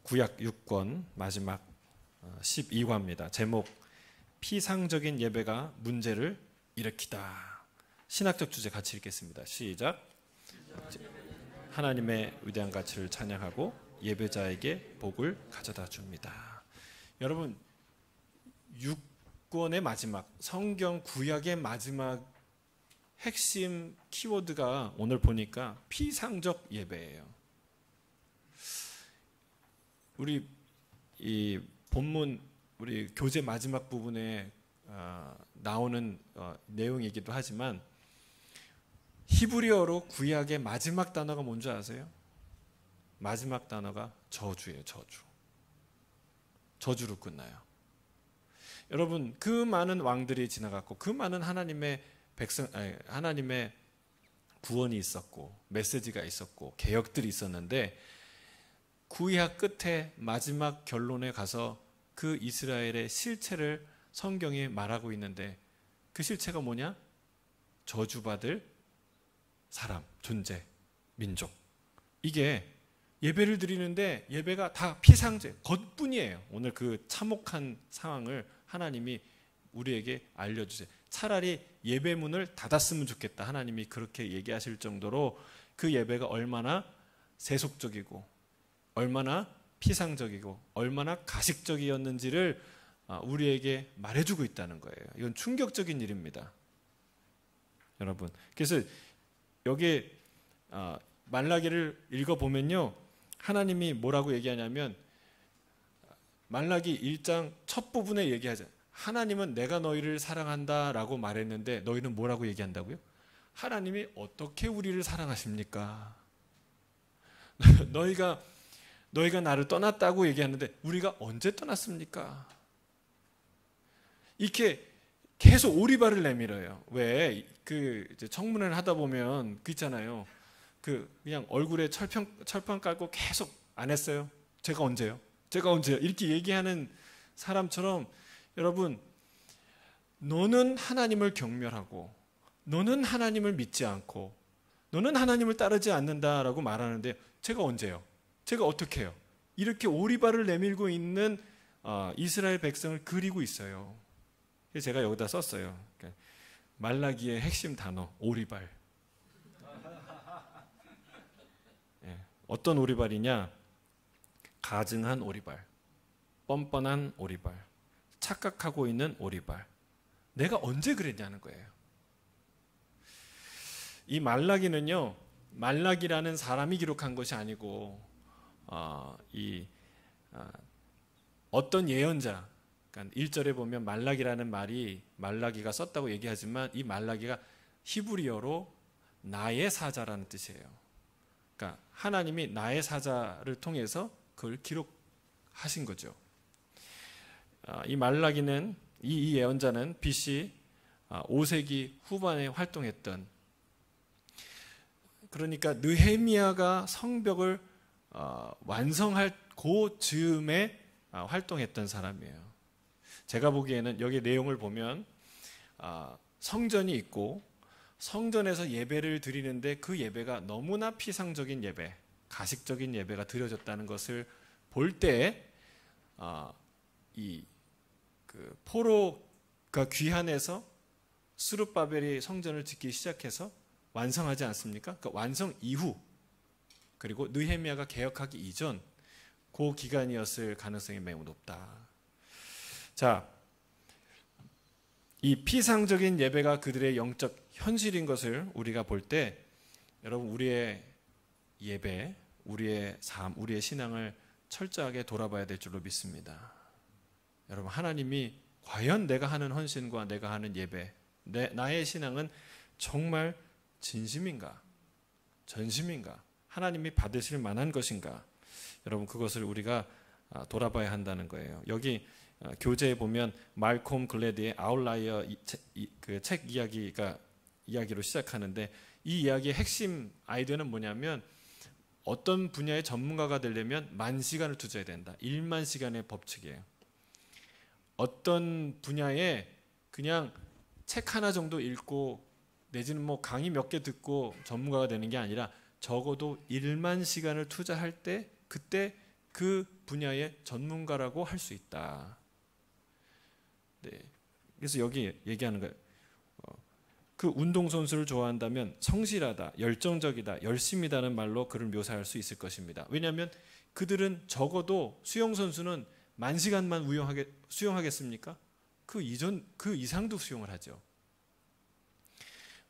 구약 6권 마지막 12화입니다. 제목 피상적인 예배가 문제를 일으키다. 신학적 주제 같이 읽겠습니다. 시작. 하나님의 위대한 가치를 찬양하고 예배자에게 복을 가져다 줍니다. 여러분, 6권의 마지막, 성경 구약의 마지막 핵심 키워드가 오늘 보니까 피상적 예배예요. 우리 이 본문 우리 교재 마지막 부분에 나오는 내용이기도 하지만 히브리어로 구약의 마지막 단어가 뭔지 아세요? 마지막 단어가 저주예요. 저주로 끝나요. 여러분, 그 많은 왕들이 지나갔고 그 많은 하나님의 하나님의 구원이 있었고 메시지가 있었고 개혁들이 있었는데 구약 끝에 마지막 결론에 가서 그 이스라엘의 실체를 성경이 말하고 있는데 그 실체가 뭐냐? 저주받을 사람, 존재, 민족. 이게 예배를 드리는데 예배가 다 피상제, 겉뿐이에요. 오늘 그 참혹한 상황을 하나님이 우리에게 알려주세요. 차라리 예배문을 닫았으면 좋겠다. 하나님이 그렇게 얘기하실 정도로 그 예배가 얼마나 세속적이고 얼마나 피상적이고 얼마나 가식적이었는지를 우리에게 말해주고 있다는 거예요. 이건 충격적인 일입니다. 여러분, 그래서 여기 말라기를 읽어보면요, 하나님이 뭐라고 얘기하냐면 말라기 1장 첫 부분에 얘기하잖아요. 하나님은 내가 너희를 사랑한다 라고 말했는데 너희는 뭐라고 얘기한다고요? 하나님이 어떻게 우리를 사랑하십니까? 너희가 나를 떠났다고 얘기하는데 우리가 언제 떠났습니까? 이렇게 계속 오리발을 내밀어요. 왜? 이제 청문회를 하다 보면 그 있잖아요. 그냥 얼굴에 철판 깔고 계속 안 했어요. 제가 언제요? 이렇게 얘기하는 사람처럼 여러분, 너는 하나님을 경멸하고 너는 하나님을 믿지 않고 너는 하나님을 따르지 않는다라고 말하는데 제가 언제요? 제가 어떻게 해요? 이렇게 오리발을 내밀고 있는 이스라엘 백성을 그리고 있어요. 그래서 제가 여기다 썼어요. 말라기의 핵심 단어, 오리발. 어떤 오리발이냐? 가증한 오리발, 뻔뻔한 오리발, 착각하고 있는 오리발. 내가 언제 그랬냐는 거예요. 이 말라기는요, 말라기라는 사람이 기록한 것이 아니고 어떤 예언자, 그러니까 1절에 보면 말라기라는 말이 말라기가 썼다고 얘기하지만 이 말라기가 히브리어로 나의 사자라는 뜻이에요. 그러니까 하나님이 나의 사자를 통해서 그걸 기록하신 거죠. 이 말라기는 이 예언자는 BC 5세기 후반에 활동했던, 그러니까 느헤미야가 성벽을 완성할 그 즈음에 활동했던 사람이에요. 제가 보기에는 여기 내용을 보면 성전이 있고 성전에서 예배를 드리는데 그 예배가 너무나 피상적인 예배, 가식적인 예배가 드려졌다는 것을 볼 때 포로가 귀환해서 스룹바벨이 성전을 짓기 시작해서 완성하지 않습니까? 그러니까 완성 이후, 그리고 느헤미야가 개혁하기 이전 그 기간이었을 가능성이 매우 높다. 자, 이 피상적인 예배가 그들의 영적 현실인 것을 우리가 볼 때 여러분, 우리의 예배, 우리의 삶, 우리의 신앙을 철저하게 돌아봐야 될 줄로 믿습니다. 여러분, 하나님이 과연 내가 하는 헌신과 내가 하는 예배, 나의 신앙은 정말 진심인가? 전심인가? 하나님이 받으실 만한 것인가? 여러분, 그것을 우리가 돌아봐야 한다는 거예요. 여기 교재에 보면 말콤 글래드의 아웃라이어 그 책 이야기로 시작하는데 이 이야기의 핵심 아이디어는 뭐냐면 어떤 분야의 전문가가 되려면 10,000시간을 투자해야 된다. 10,000시간의 법칙이에요. 어떤 분야에 그냥 책 하나 정도 읽고 내지는 뭐 강의 몇 개 듣고 전문가가 되는 게 아니라 적어도 10,000시간을 투자할 때 그때 그 분야의 전문가라고 할 수 있다. 네. 그래서 여기 얘기하는 거예요. 그 운동선수를 좋아한다면 성실하다, 열정적이다, 열심이다는 말로 그를 묘사할 수 있을 것입니다. 왜냐하면 그들은 적어도 수영선수는 10,000시간만 수영하겠습니까? 그 이상도 수영을 하죠.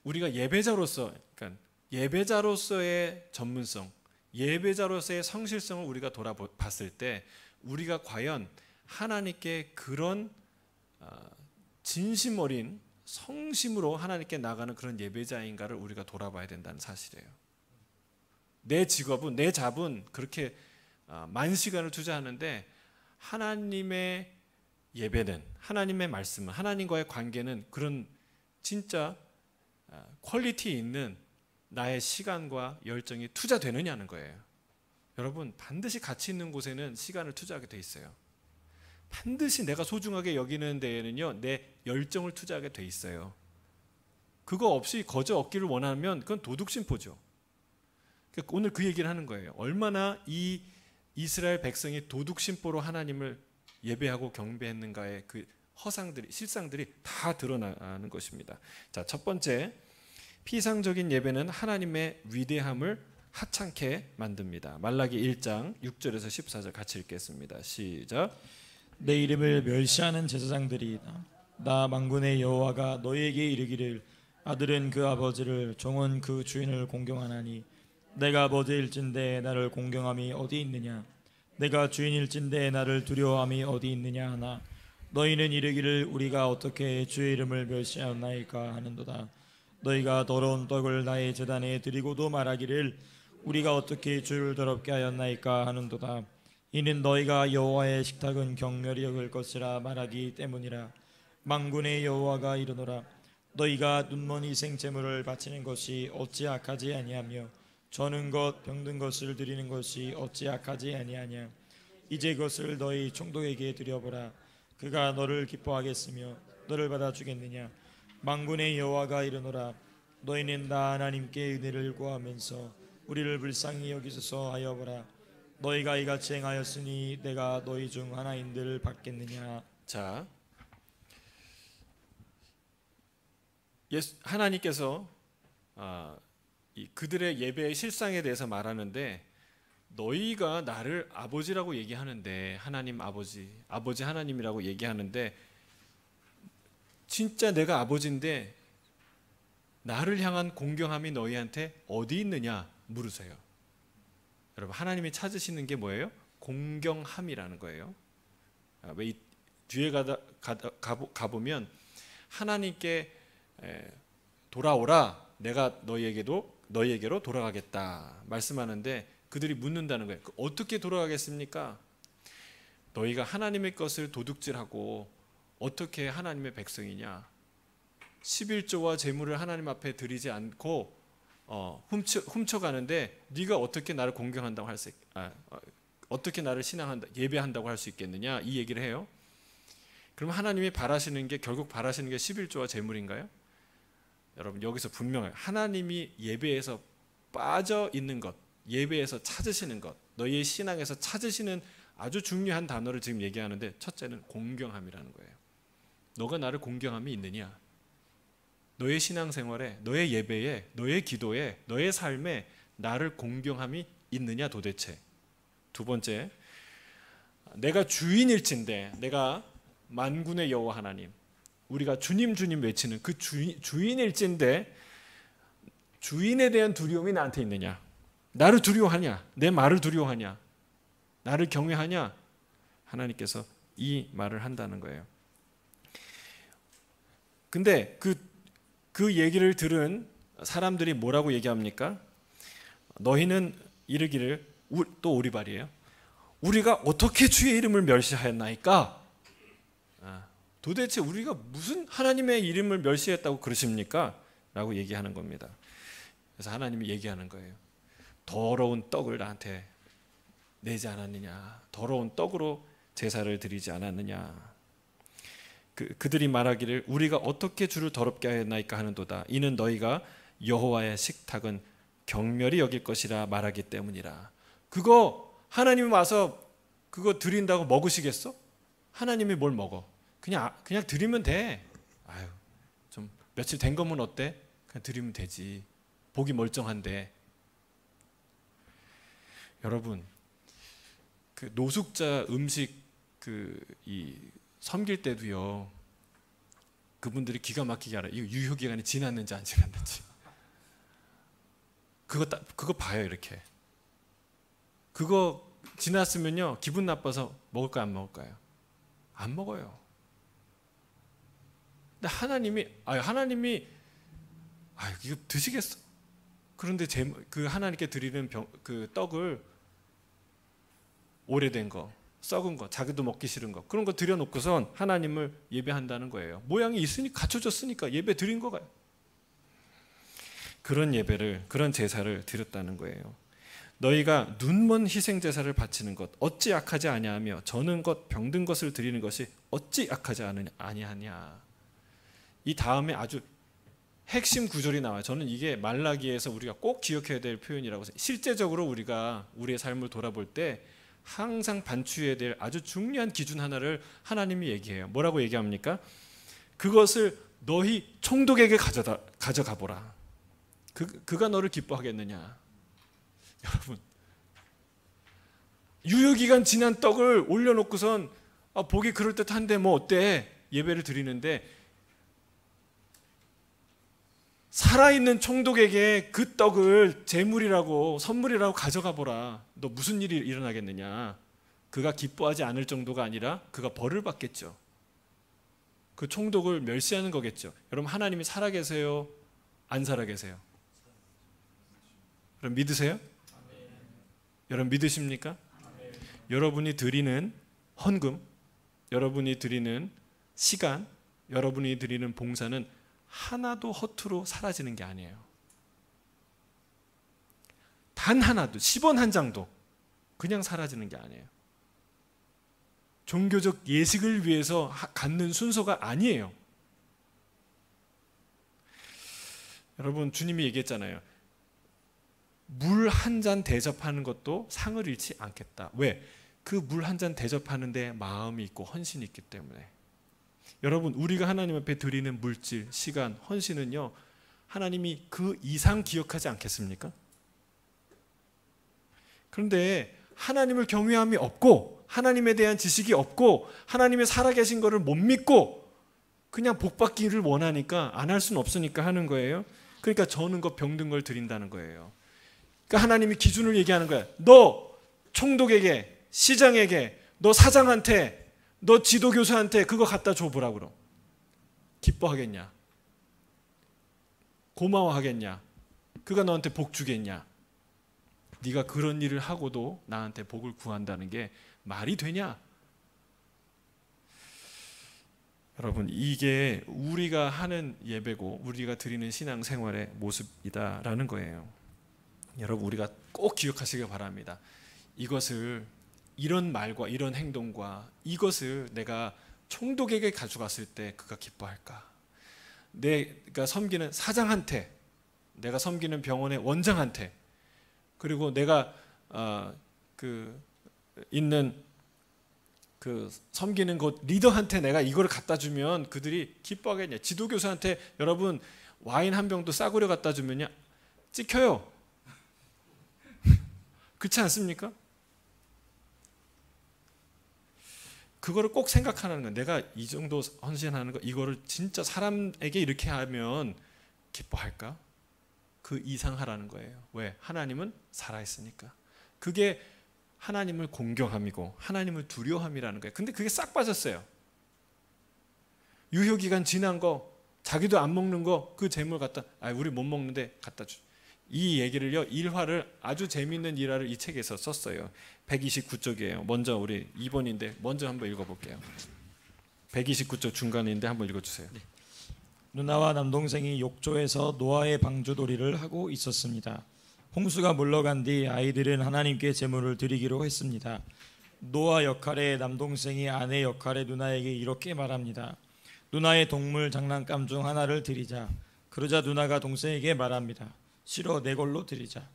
우리가 예배자로서, 그러니까 예배자로서의 전문성, 예배자로서의 성실성을 우리가 돌아봤을 때 우리가 과연 하나님께 그런 진심 어린 성심으로 하나님께 나가는 그런 예배자인가를 우리가 돌아봐야 된다는 사실이에요. 내 직업은, 내 잡은 그렇게 10,000시간을 투자하는데 하나님의 예배는, 하나님의 말씀은, 하나님과의 관계는 그런 진짜 퀄리티 있는 나의 시간과 열정이 투자되느냐는 거예요. 여러분, 반드시 가치 있는 곳에는 시간을 투자하게 돼 있어요. 반드시 내가 소중하게 여기는 데에는요, 내 열정을 투자하게 돼 있어요. 그거 없이 거저 얻기를 원하면 그건 도둑심포죠. 그러니까 오늘 그 얘기를 하는 거예요. 얼마나 이 이스라엘 백성이 도둑심포로 하나님을 예배하고 경배했는가의 그 허상들이, 실상들이 다 드러나는 것입니다. 자, 첫 번째, 피상적인 예배는 하나님의 위대함을 하찮게 만듭니다. 말라기 1장 6절에서 14절 같이 읽겠습니다. 시작. 내 이름을 멸시하는 제사장들이다. 나 만군의 여호와가 너희에게 이르기를 아들은 그 아버지를, 종은 그 주인을 공경하나니 내가 아버지일진데 나를 공경함이 어디 있느냐? 내가 주인일진데 나를 두려워함이 어디 있느냐 하나 너희는 이르기를 우리가 어떻게 주의 이름을 멸시하였나이까 하는도다. 너희가 더러운 떡을 나의 제단에 드리고도 말하기를 우리가 어떻게 주를 더럽게 하였나이까 하는도다. 이는 너희가 여호와의 식탁은 경멸히 여길 것이라 말하기 때문이라. 만군의 여호와가 이르노라. 너희가 눈먼 희생제물을 바치는 것이 어찌 악하지 아니하며 저는 것 병든 것을 드리는 것이 어찌 악하지 아니하냐. 이제 그것을 너희 총독에게 드려보라. 그가 너를 기뻐하겠으며 너를 받아주겠느냐. 만군의 여호와가 이르노라. 너희는 나 하나님께 은혜를 구하면서 우리를 불쌍히 여기소서 하여 보라. 너희가 이같이 행하였으니 내가 너희 중 하나인들 받겠느냐. 자, 하나님께서 그들의 예배의 실상에 대해서 말하는데, 너희가 나를 아버지라고 얘기하는데, 하나님 아버지 하나님이라고 얘기하는데, 진짜 내가 아버지인데 나를 향한 공경함이 너희한테 어디 있느냐 물으세요. 여러분, 하나님이 찾으시는 게 뭐예요? 공경함이라는 거예요. 왜 뒤에 가보면 하나님께 돌아오라, 내가 너희에게로 돌아가겠다 말씀하는데, 그들이 묻는다는 거예요. 어떻게 돌아가겠습니까? 너희가 하나님의 것을 도둑질하고 어떻게 하나님의 백성이냐? 11조와 제물을 하나님 앞에 드리지 않고 훔쳐가는데 네가 어떻게 나를 공경한다고 어떻게 나를 예배한다고 할 수 있겠느냐? 이 얘기를 해요. 그럼 하나님이 결국 바라시는 게 11조와 제물인가요? 여러분, 여기서 분명해요. 하나님이 예배에서 빠져 있는 것, 예배에서 찾으시는 것, 너희의 신앙에서 찾으시는 아주 중요한 단어를 지금 얘기하는데, 첫째는 공경함이라는 거예요. 너가 나를 공경함이 있느냐? 너의 신앙생활에, 너의 예배에, 너의 기도에, 너의 삶에 나를 공경함이 있느냐 도대체? 두 번째, 내가 주인일진데, 내가 만군의 여호와 하나님, 우리가 주님 주님 외치는 그 주인일진데 주인에 대한 두려움이 나한테 있느냐? 나를 두려워하냐? 내 말을 두려워하냐? 나를 경외하냐? 하나님께서 이 말을 한다는 거예요. 근데 그 얘기를 들은 사람들이 뭐라고 얘기합니까? 너희는 이르기를, 또 오리발이에요. 우리가 어떻게 주의 이름을 멸시하였나이까? 도대체 우리가 무슨 하나님의 이름을 멸시했다고 그러십니까? 라고 얘기하는 겁니다. 그래서 하나님이 얘기하는 거예요. 더러운 떡을 나한테 내지 않았느냐? 더러운 떡으로 제사를 드리지 않았느냐? 그들이 말하기를 우리가 어떻게 주를 더럽게 하였나이까 하는도다. 이는 너희가 여호와의 식탁은 경멸히 여길 것이라 말하기 때문이라. 그거 하나님이 와서 그거 드린다고 먹으시겠어? 하나님이 뭘 먹어? 그냥 드리면 돼. 아유, 좀 며칠 된 거면 어때? 그냥 드리면 되지. 보기 멀쩡한데. 여러분, 그 노숙자 음식 섬길 때도요. 그분들이 기가 막히게 알아요. 이거 유효 기간이 지났는지 안 지났는지. 그거 봐요, 이렇게. 그거 지났으면요, 기분 나빠서 먹을까요, 안 먹을까요? 안 먹어요. 근데 하나님이 이거 드시겠어? 그런데 그 하나님께 드리는 그 떡을 오래된 거, 썩은 거, 자기도 먹기 싫은 거, 그런 거 드려놓고선 하나님을 예배한다는 거예요. 모양이 있으니까, 갖춰졌으니까 예배 드린 거가요. 그런 예배를, 그런 제사를 드렸다는 거예요. 너희가 눈먼 희생 제사를 바치는 것 어찌 악하지 아니하며 저는 것 병든 것을 드리는 것이 어찌 악하지 아니하냐. 이 다음에 아주 핵심 구절이 나와요. 저는 이게 말라기에서 우리가 꼭 기억해야 될 표현이라고 생각해요. 실제적으로 우리가 우리의 삶을 돌아볼 때 항상 반추해야 될 아주 중요한 기준 하나를 하나님이 얘기해요. 뭐라고 얘기합니까? 그것을 너희 총독에게 가져가 보라. 그가 너를 기뻐하겠느냐. 여러분, 유효기간 지난 떡을 올려놓고선 보기 그럴듯한데 뭐 어때? 예배를 드리는데 살아있는 총독에게 그 떡을 제물이라고, 선물이라고 가져가 보라. 너 무슨 일이 일어나겠느냐. 그가 기뻐하지 않을 정도가 아니라 그가 벌을 받겠죠. 그 총독을 멸시하는 거겠죠. 여러분, 하나님이 살아계세요? 안 살아계세요? 여러분 믿으세요? 여러분 믿으십니까? 여러분이 드리는 헌금, 여러분이 드리는 시간, 여러분이 드리는 봉사는 하나도 허투루 사라지는 게 아니에요. 단 하나도, 10원 한 장도 그냥 사라지는 게 아니에요. 종교적 예식을 위해서 갖는 순서가 아니에요. 여러분, 주님이 얘기했잖아요. 물 한 잔 대접하는 것도 상을 잃지 않겠다. 왜? 그 물 한 잔 대접하는데 마음이 있고 헌신이 있기 때문에. 여러분, 우리가 하나님 앞에 드리는 물질, 시간, 헌신은요, 하나님이 그 이상 기억하지 않겠습니까? 그런데 하나님을 경외함이 없고 하나님에 대한 지식이 없고 하나님의 살아계신 것을 못 믿고 그냥 복 받기를 원하니까 안 할 수는 없으니까 하는 거예요. 그러니까 저는 것 병든 걸 드린다는 거예요. 그러니까 하나님이 기준을 얘기하는 거야. 너 총독에게, 시장에게, 너 사장한테, 너 지도교사한테 그거 갖다 줘보라. 그럼 기뻐하겠냐? 고마워하겠냐? 그가 너한테 복 주겠냐? 네가 그런 일을 하고도 나한테 복을 구한다는 게 말이 되냐? 여러분, 이게 우리가 하는 예배고 우리가 드리는 신앙생활의 모습이다라는 거예요. 여러분, 우리가 꼭 기억하시길 바랍니다. 이것을, 이런 말과 이런 행동과 이것을 내가 총독에게 가져갔을 때 그가 기뻐할까? 내가 섬기는 사장한테, 내가 섬기는 병원의 원장한테, 그리고 내가 있는 그 섬기는 곳 리더한테 내가 이걸 갖다 주면 그들이 기뻐하겠냐? 지도교사한테 여러분 와인 한 병도 싸구려 갖다 주면요 찍혀요. 그렇지 않습니까? 그거를 꼭 생각하는 거예요. 내가 이 정도 헌신하는 거, 이거를 진짜 사람에게 이렇게 하면 기뻐할까? 그 이상 하라는 거예요. 왜? 하나님은 살아있으니까. 그게 하나님을 공경함이고 하나님을 두려워함이라는 거예요. 근데 그게 싹 빠졌어요. 유효기간 지난 거, 자기도 안 먹는 거, 그 재물 갖다, 우리 못 먹는데 갖다 주. 이 얘기를요, 일화를, 아주 재미있는 일화를 이 책에서 썼어요. 129쪽이에요. 먼저 우리 2번인데 먼저 한번 읽어볼게요. 129쪽 중간인데 한번 읽어주세요. 네. 누나와 남동생이 욕조에서 노아의 방주돌이를 하고 있었습니다. 홍수가 물러간 뒤 아이들은 하나님께 제물을 드리기로 했습니다. 노아 역할의 남동생이 아내 역할의 누나에게 이렇게 말합니다. 누나의 동물 장난감 중 하나를 드리자. 그러자 누나가 동생에게 말합니다. 싫어, 내 걸로 드리자.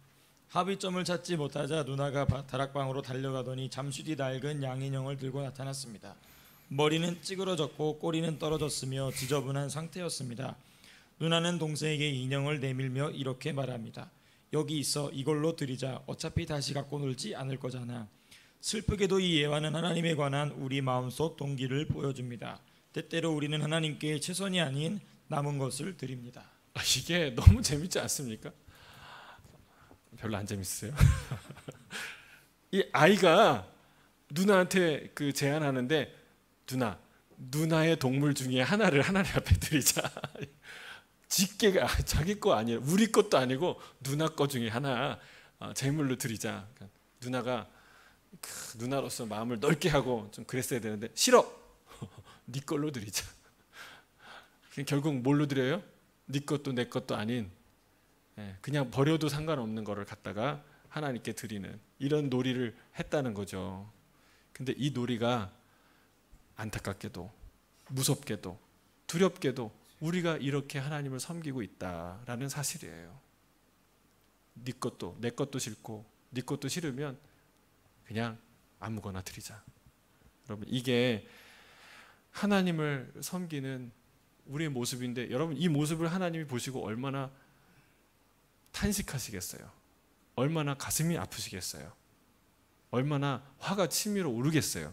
합의점을 찾지 못하자 누나가 다락방으로 달려가더니 잠시 뒤 낡은 양인형을 들고 나타났습니다. 머리는 찌그러졌고 꼬리는 떨어졌으며 지저분한 상태였습니다. 누나는 동생에게 인형을 내밀며 이렇게 말합니다. 여기 있어, 이걸로 드리자. 어차피 다시 갖고 놀지 않을 거잖아. 슬프게도 이 예화는 하나님에 관한 우리 마음속 동기를 보여줍니다. 때때로 우리는 하나님께 최선이 아닌 남은 것을 드립니다. 이게 너무 재밌지 않습니까? 별로 안 재밌어요. 이 아이가 누나한테 그 제안하는데, 누나의 동물 중에 하나를 하나님 앞에 드리자. 직계가 자기 거 아니에요. 우리 것도 아니고 누나 거 중에 하나 제물로 드리자. 누나가 누나로서 마음을 넓게 하고 좀 그랬어야 되는데, 싫어. 네 걸로 드리자. 결국 뭘로 드려요? 네 것도 내 것도 아닌, 그냥 버려도 상관없는 거를 갖다가 하나님께 드리는 이런 놀이를 했다는 거죠. 근데 이 놀이가 안타깝게도, 무섭게도, 두렵게도 우리가 이렇게 하나님을 섬기고 있다라는 사실이에요. 네 것도 내 것도 싫고 네 것도 싫으면 그냥 아무거나 드리자. 여러분, 이게 하나님을 섬기는 우리의 모습인데, 여러분 이 모습을 하나님이 보시고 얼마나 탄식하시겠어요? 얼마나 가슴이 아프시겠어요? 얼마나 화가 치밀어 오르겠어요?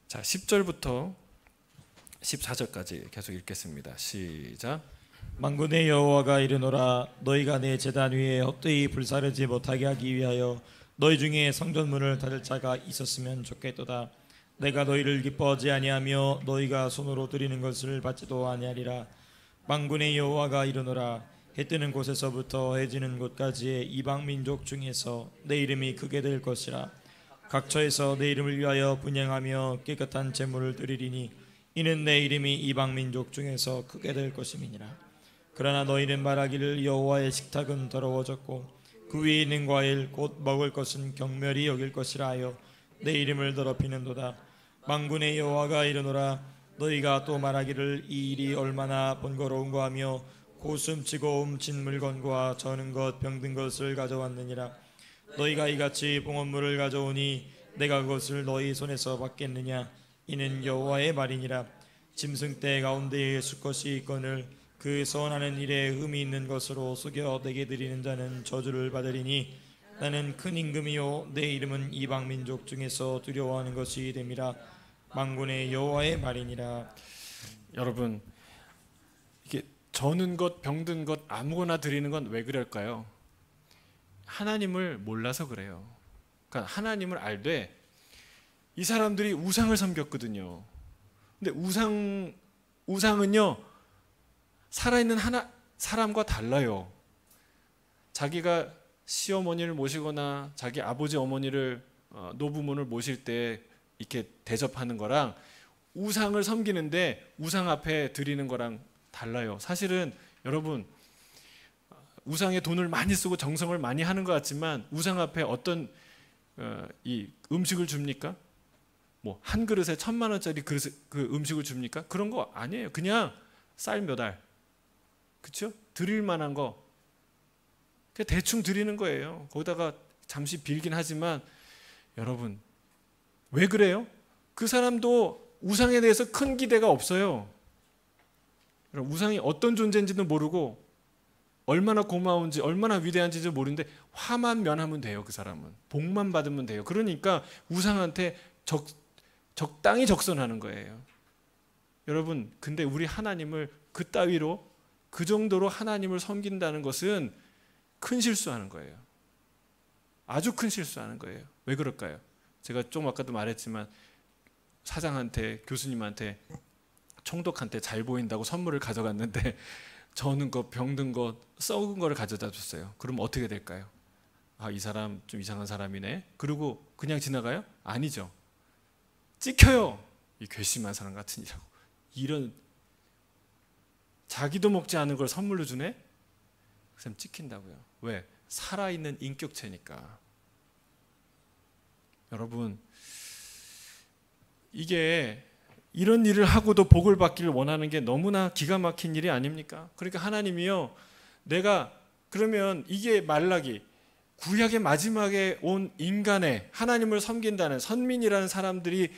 자, 10절부터 14절까지 계속 읽겠습니다. 시작. 만군의 여호와가 이르노라. 너희가 내 제단 위에 헛되이 불사르지 못하게 하기 위하여 너희 중에 성전문을 닫을 자가 있었으면 좋겠도다. 내가 너희를 기뻐하지 아니하며 너희가 손으로 드리는 것을 받지도 아니하리라. 만군의 여호와가 이르노라. 해 뜨는 곳에서부터 해 지는 곳까지의 이방 민족 중에서 내 이름이 크게 될 것이라. 각처에서 내 이름을 위하여 분향하며 깨끗한 제물을 드리리니 이는 내 이름이 이방 민족 중에서 크게 될 것임이니라. 그러나 너희는 말하기를 여호와의 식탁은 더러워졌고 그 위에 있는 과일 곧 먹을 것은 경멸히 여길 것이라 하여 내 이름을 더럽히는도다. 만군의 여호와가 이르노라. 너희가 또 말하기를 이 일이 얼마나 번거로운가 하며 고숨치고 훔친 물건과 저는 것 병든 것을 가져왔느니라. 너희가 이같이 봉헌물을 가져오니 내가 그것을 너희 손에서 받겠느냐. 이는 여호와의 말이니라. 짐승떼 가운데에 수컷이 있거늘 그 선하는 일에 흠이 있는 것으로 속여 내게 드리는 자는 저주를 받으리니 나는 큰 임금이요 내 이름은 이방 민족 중에서 두려워하는 것이 됨이라. 만군의 여호와의 말이니라. 여러분, 이게 저는 것 병든 것 아무거나 드리는 건 왜 그럴까요? 하나님을 몰라서 그래요. 그러니까 하나님을 알되 이 사람들이 우상을 섬겼거든요. 근데 우상은요 살아있는 사람과 달라요. 자기가 시어머니를 모시거나 자기 아버지 어머니를 노부모를 모실 때 이렇게 대접하는 거랑 우상을 섬기는데 우상 앞에 드리는 거랑 달라요. 사실은 여러분, 우상에 돈을 많이 쓰고 정성을 많이 하는 것 같지만 우상 앞에 어떤 이 음식을 줍니까? 뭐 한 그릇에 1,000,000원짜리 그 음식을 줍니까? 그런 거 아니에요. 그냥 쌀 몇 알, 그렇죠? 드릴 만한 거 그냥 대충 드리는 거예요. 거기다가 잠시 빌긴 하지만 여러분, 왜 그래요? 그 사람도 우상에 대해서 큰 기대가 없어요. 우상이 어떤 존재인지도 모르고 얼마나 고마운지 얼마나 위대한지도 모르는데 화만 면하면 돼요. 그 사람은 복만 받으면 돼요. 그러니까 우상한테 적당히 적선하는 거예요. 여러분, 근데 우리 하나님을 그 따위로 그 정도로 하나님을 섬긴다는 것은 큰 실수하는 거예요. 아주 큰 실수하는 거예요. 왜 그럴까요? 제가 좀 아까도 말했지만 사장한테, 교수님한테, 총독한테 잘 보인다고 선물을 가져갔는데 저는 거 병든 거 썩은 거를 가져다 줬어요. 그럼 어떻게 될까요? 아, 이 사람 좀 이상한 사람이네. 그리고 그냥 지나가요? 아니죠. 찍혀요. 이 괘씸한 사람 같으니라고. 이런 자기도 먹지 않은 걸 선물로 주네? 그 사람 찍힌다고요. 왜? 살아있는 인격체니까. 여러분, 이게 이런 일을 하고도 복을 받기를 원하는 게 너무나 기가 막힌 일이 아닙니까? 그러니까 하나님이요, 내가 그러면 이게 말라기 구약의 마지막에 온 인간의 하나님을 섬긴다는 선민이라는 사람들이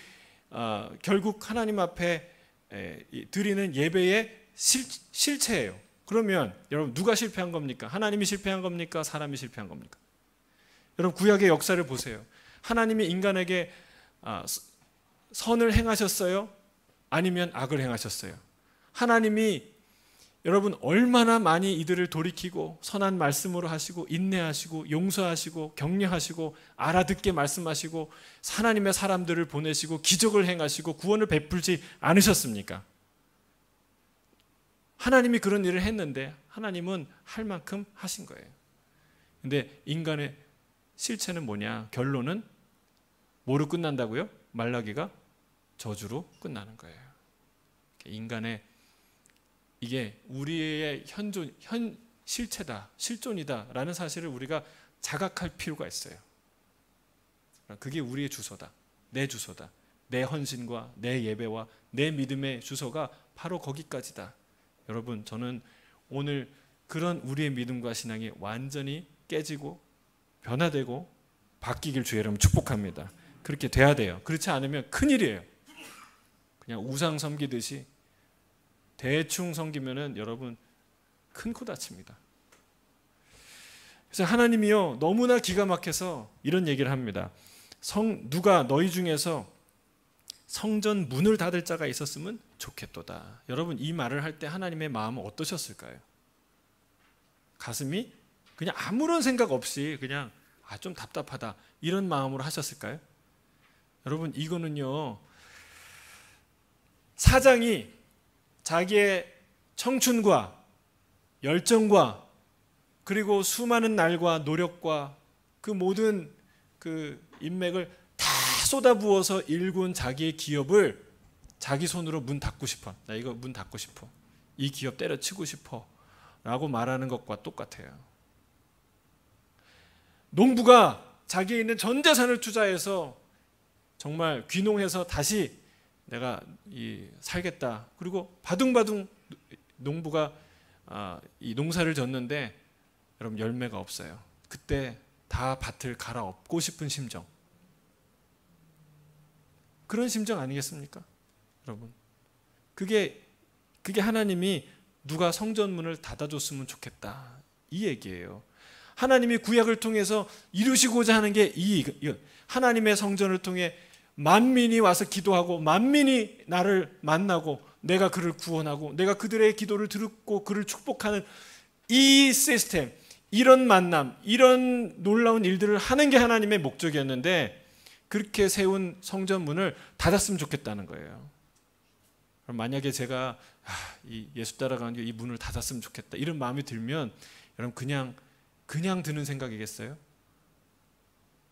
결국 하나님 앞에 드리는 예배의 실체예요. 그러면 여러분 누가 실패한 겁니까? 하나님이 실패한 겁니까? 사람이 실패한 겁니까? 여러분 구약의 역사를 보세요. 하나님이 인간에게 선을 행하셨어요? 아니면 악을 행하셨어요? 하나님이 여러분 얼마나 많이 이들을 돌이키고 선한 말씀으로 하시고 인내하시고 용서하시고 격려하시고 알아듣게 말씀하시고 하나님의 사람들을 보내시고 기적을 행하시고 구원을 베풀지 않으셨습니까? 하나님이 그런 일을 했는데 하나님은 할 만큼 하신 거예요. 근데 인간의 실체는 뭐냐? 결론은 뭐로 끝난다고요? 말라기가 저주로 끝나는 거예요. 인간의 이게 우리의 실체다, 실존이다라는 사실을 우리가 자각할 필요가 있어요. 그게 우리의 주소다, 내 주소다. 내 헌신과 내 예배와 내 믿음의 주소가 바로 거기까지다. 여러분, 저는 오늘 그런 우리의 믿음과 신앙이 완전히 깨지고 변화되고 바뀌길 주의 이름으로 축복합니다. 그렇게 돼야 돼요. 그렇지 않으면 큰일이에요. 그냥 우상 섬기듯이 대충 섬기면은 여러분 큰 코 다칩니다. 그래서 하나님이요 너무나 기가 막혀서 이런 얘기를 합니다. 누가 너희 중에서 성전 문을 닫을 자가 있었으면 좋겠도다. 여러분 이 말을 할 때 하나님의 마음은 어떠셨을까요? 가슴이 그냥 아무런 생각 없이 그냥 좀 답답하다 이런 마음으로 하셨을까요? 여러분 이거는요 사장이 자기의 청춘과 열정과 그리고 수많은 날과 노력과 그 모든 그 인맥을 다 쏟아부어서 일군 자기의 기업을 자기 손으로 문 닫고 싶어. 나 이거 문 닫고 싶어. 이 기업 때려치고 싶어. 라고 말하는 것과 똑같아요. 농부가 자기에 있는 전 재산을 투자해서 정말 귀농해서 다시 내가 살겠다. 그리고 바둥바둥 농부가 이 농사를 졌는데 여러분 열매가 없어요. 그때 다 밭을 갈아엎고 싶은 심정. 그런 심정 아니겠습니까? 여러분. 그게 하나님이 누가 성전문을 닫아줬으면 좋겠다. 이 얘기예요. 하나님이 구약을 통해서 이루시고자 하는 게 하나님의 성전을 통해 만민이 와서 기도하고 만민이 나를 만나고 내가 그를 구원하고 내가 그들의 기도를 듣고 그를 축복하는 이 시스템, 이런 만남, 이런 놀라운 일들을 하는 게 하나님의 목적이었는데 그렇게 세운 성전문을 닫았으면 좋겠다는 거예요. 그럼 만약에 제가 이 예수 따라가는 게 이 문을 닫았으면 좋겠다 이런 마음이 들면 여러분 그냥 드는 생각이겠어요?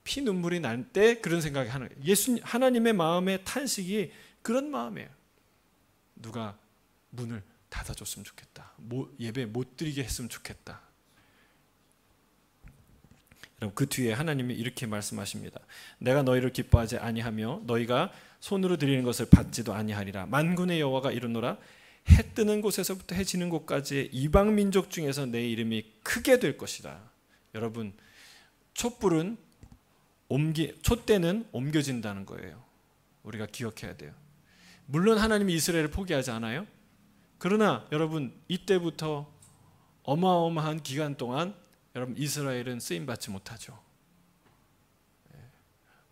피 눈물이 날 때 그런 생각이 하는 거예요. 하나님의 마음의 탄식이 그런 마음이에요. 누가 문을 닫아줬으면 좋겠다. 예배 못 드리게 했으면 좋겠다. 여러분 그 뒤에 하나님이 이렇게 말씀하십니다. 내가 너희를 기뻐하지 아니하며 너희가 손으로 드리는 것을 받지도 아니하리라. 만군의 여호와가 이르노라. 해 뜨는 곳에서부터 해 지는 곳까지의 이방 민족 중에서 내 이름이 크게 될 것이다. 여러분 촛불은 촛대는 옮겨진다는 거예요. 우리가 기억해야 돼요. 물론 하나님이 이스라엘을 포기하지 않아요. 그러나 여러분 이때부터 어마어마한 기간 동안 여러분 이스라엘은 쓰임받지 못하죠.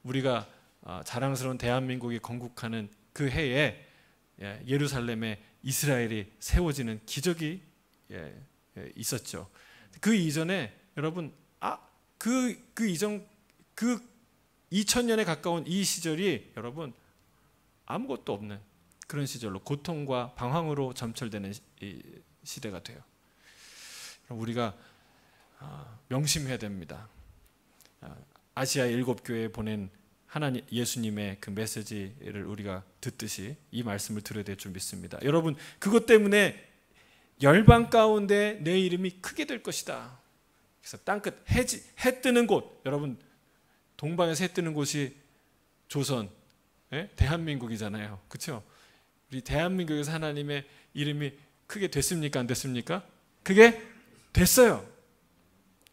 우리가 자랑스러운 대한민국이 건국하는 그 해에 예루살렘에 이스라엘이 세워지는 기적이 있었죠. 그 이전에 여러분 그 이전 그 2000년에 가까운 이 시절이 여러분 아무것도 없는 그런 시절로 고통과 방황으로 점철되는 시대가 돼요. 우리가 명심해야 됩니다. 아시아 7교회에 보낸 하나님 예수님의 그 메시지를 우리가 듣듯이 이 말씀을 들어야 될 줄 믿습니다. 여러분 그것 때문에 열방 가운데 내 이름이 크게 될 것이다. 그래서 땅끝 해 뜨는 곳, 여러분 동방에서 해 뜨는 곳이 조선, 대한민국이잖아요. 그렇죠? 우리 대한민국에서 하나님의 이름이 크게 됐습니까? 안 됐습니까? 그게 됐어요.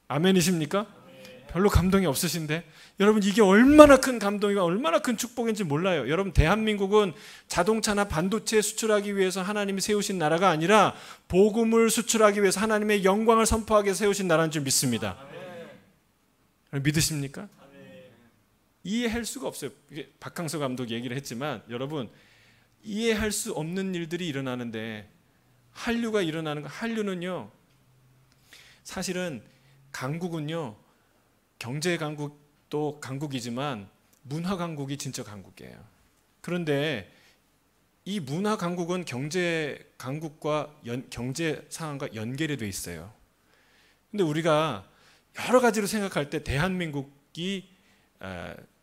아멘이십니까? 별로 감동이 없으신데 여러분 이게 얼마나 큰 감동이고 얼마나 큰 축복인지 몰라요. 여러분 대한민국은 자동차나 반도체 수출하기 위해서 하나님이 세우신 나라가 아니라 복음을 수출하기 위해서 하나님의 영광을 선포하기 위해서 세우신 나라인 줄 믿습니다. 믿으십니까? 이해할 수가 없어요. 박항서 감독이 얘기를 했지만 여러분 이해할 수 없는 일들이 일어나는데 한류가 일어나는 거, 한류는요 사실은 강국은요 경제 강국도 강국이지만 문화 강국이 진짜 강국이에요. 그런데 이 문화 강국은 경제 강국과 경제 상황과 연결이 돼 있어요. 근데 우리가 여러 가지로 생각할 때 대한민국이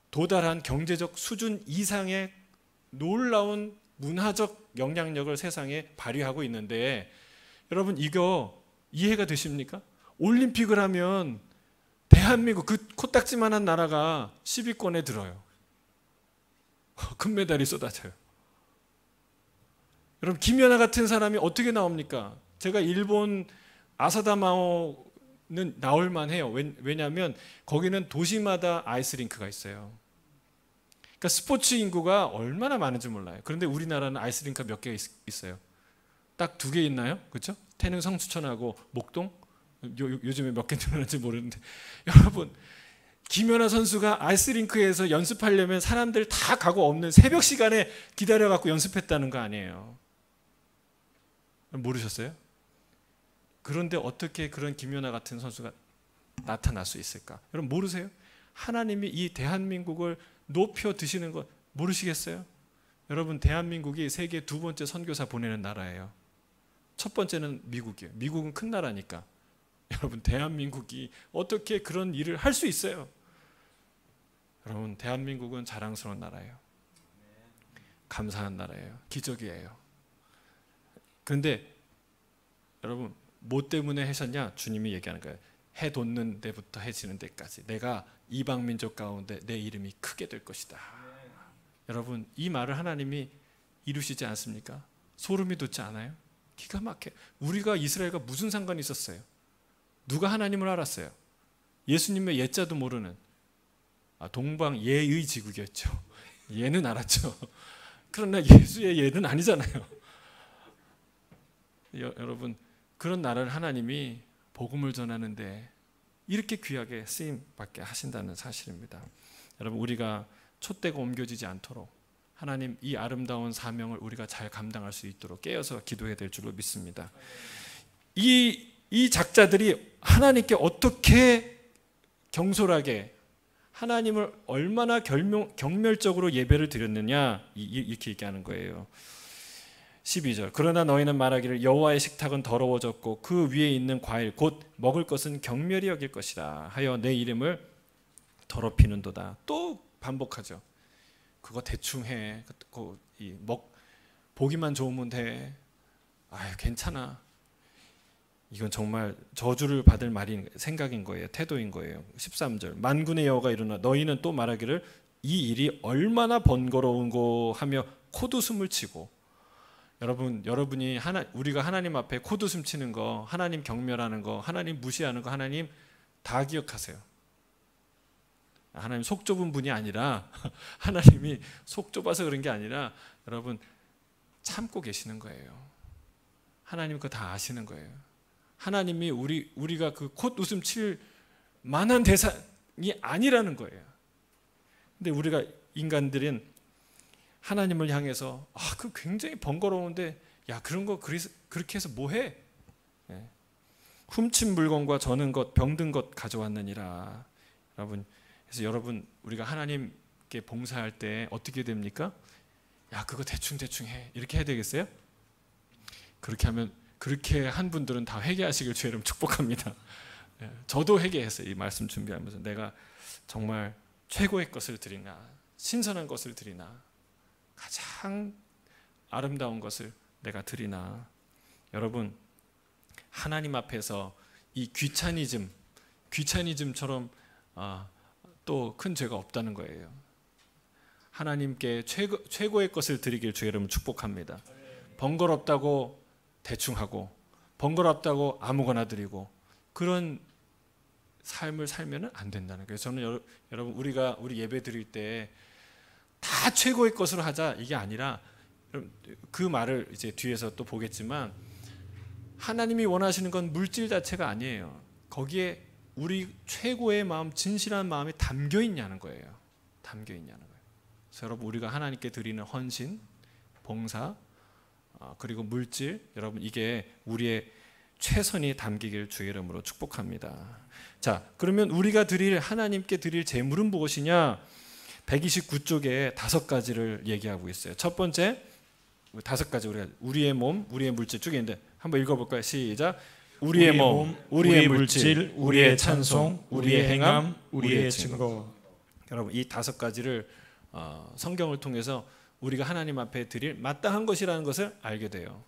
도달한 경제적 수준 이상의 놀라운 문화적 영향력을 세상에 발휘하고 있는데 여러분 이거 이해가 되십니까? 올림픽을 하면 대한민국 그 코딱지만한 나라가 10위권에 들어요. 금메달이 쏟아져요. 여러분 김연아 같은 사람이 어떻게 나옵니까? 제가 일본 아사다마오는 나올 만해요. 왜냐하면 거기는 도시마다 아이스링크가 있어요. 그러니까 스포츠 인구가 얼마나 많은지 몰라요. 그런데 우리나라는 아이스링크가 몇 개가 있어요? 딱 2개 있나요? 그렇죠? 태릉 성수천하고 목동? 요즘에 몇 개 늘어났는지 모르는데 여러분 김연아 선수가 아이스링크에서 연습하려면 사람들 다 가고 없는 새벽 시간에 기다려갖고 연습했다는 거 아니에요. 모르셨어요? 그런데 어떻게 그런 김연아 같은 선수가 나타날 수 있을까? 여러분 모르세요? 하나님이 이 대한민국을 높여 드시는 거 모르시겠어요? 여러분 대한민국이 세계 2번째 선교사 보내는 나라예요. 첫 번째는 미국이에요. 미국은 큰 나라니까. 여러분 대한민국이 어떻게 그런 일을 할 수 있어요? 여러분 대한민국은 자랑스러운 나라예요. 감사한 나라예요. 기적이에요. 그런데 여러분 뭐 때문에 하셨냐? 주님이 얘기하는 거예요. 해 돋는 데부터 해 지는 데까지 내가 이방 민족 가운데 내 이름이 크게 될 것이다. 여러분 이 말을 하나님이 이루시지 않습니까? 소름이 돋지 않아요? 기가 막혀. 우리가 이스라엘과 무슨 상관이 있었어요? 누가 하나님을 알았어요? 예수님의 예자도 모르는 동방 예의 지국이었죠. 예는 알았죠. 그러나 예수의 예는 아니잖아요. 여러분 그런 나라를 하나님이 복음을 전하는데 이렇게 귀하게 쓰임 받게 하신다는 사실입니다. 여러분 우리가 촛대가 옮겨지지 않도록 하나님 이 아름다운 사명을 우리가 잘 감당할 수 있도록 깨어서 기도해야 될 줄로 믿습니다. 이 작자들이 하나님께 어떻게 경솔하게 하나님을 얼마나 경멸적으로 예배를 드렸느냐 이렇게 얘기하는 거예요. 12절 그러나 너희는 말하기를 여호와의 식탁은 더러워졌고 그 위에 있는 과일 곧 먹을 것은 경멸히 여길 것이라 하여 내 이름을 더럽히는도다. 또 반복하죠. 그거 대충 해. 보기만 좋으면 돼. 아유 괜찮아. 이건 정말 저주를 받을 생각인 거예요. 태도인 거예요. 13절 만군의 여호와가 일어나 너희는 또 말하기를 이 일이 얼마나 번거로운고 하며 콧웃음을 치고 여러분이 우리가 하나님 앞에 콧웃음 치는 거, 하나님 경멸하는 거, 하나님 무시하는 거, 하나님 다 기억하세요. 하나님 속 좁은 분이 아니라 하나님이 속 좁아서 그런 게 아니라 여러분 참고 계시는 거예요. 하나님 그거 다 아시는 거예요. 하나님이 우리가 그 콧웃음 칠 만한 대상이 아니라는 거예요. 근데 우리가 인간들은 하나님을 향해서 그 굉장히 번거로운데 야 그런 거 그렇게 해서 뭐해? 네. 훔친 물건과 저는 것 병든 것 가져왔느니라. 그래서 여러분 우리가 하나님께 봉사할 때 어떻게 됩니까? 야 그거 대충 해 이렇게 해야 되겠어요? 그렇게 한 분들은 다 회개하시길 주의 이름 축복합니다. 네. 저도 회개했어요. 이 말씀 준비하면서 내가 정말 최고의 것을 드리나 신선한 것을 드리나 가장 아름다운 것을 내가 드리나. 여러분 하나님 앞에서 이 귀차니즘처럼 또 큰 죄가 없다는 거예요. 하나님께 최고의 것을 드리길 주의 이름으로 축복합니다. 번거롭다고 대충 하고 번거롭다고 아무거나 드리고 그런 삶을 살면은 안 된다는 거예요. 저는 여러분 우리 예배 드릴 때 다 최고의 것으로 하자 이게 아니라 그 말을 이제 뒤에서 또 보겠지만 하나님이 원하시는 건 물질 자체가 아니에요. 거기에 우리 최고의 마음, 진실한 마음이 담겨 있냐는 거예요. 담겨 있냐는 거예요. 그래서 여러분 우리가 하나님께 드리는 헌신, 봉사, 그리고 물질, 여러분 이게 우리의 최선이 담기길 주의 이름으로 축복합니다. 자, 그러면 우리가 하나님께 드릴 제물은 무엇이냐? 129쪽에 5가지를 얘기하고 있어요. 첫 번째 5가지 우리의 몸, 우리의 물질 쭉 있는데 한번 읽어볼까요? 시작. 우리의 몸, 우리의 물질, 우리의 찬송, 우리의 행함, 우리의 증거. 여러분 이 5가지를 성경을 통해서 우리가 하나님 앞에 드릴 마땅한 것이라는 것을 알게 돼요.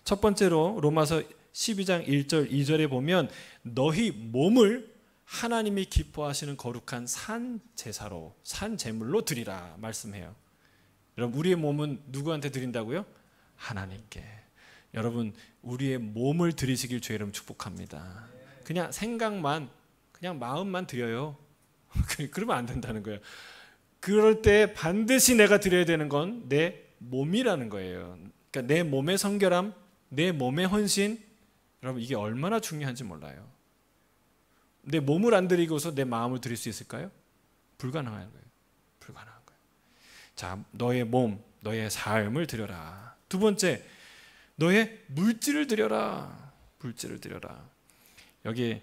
첫 번째로 로마서 12장 1절 2절에 보면 너희 몸을 하나님이 기뻐하시는 거룩한 산 제사로, 산 제물로 드리라 말씀해요. 여러분 우리의 몸은 누구한테 드린다고요? 하나님께. 여러분 우리의 몸을 드리시길 주의 이름 축복합니다. 그냥 생각만, 그냥 마음만 드려요. 그러면 안 된다는 거예요. 그럴 때 반드시 내가 드려야 되는 건 내 몸이라는 거예요. 그러니까 내 몸의 성결함, 내 몸의 헌신, 여러분 이게 얼마나 중요한지 몰라요. 내 몸을 안 드리고서 내 마음을 드릴 수 있을까요? 불가능한 거예요. 불가능한 거예요. 자, 너의 몸, 너의 삶을 드려라. 두 번째, 너의 물질을 드려라. 물질을 드려라. 여기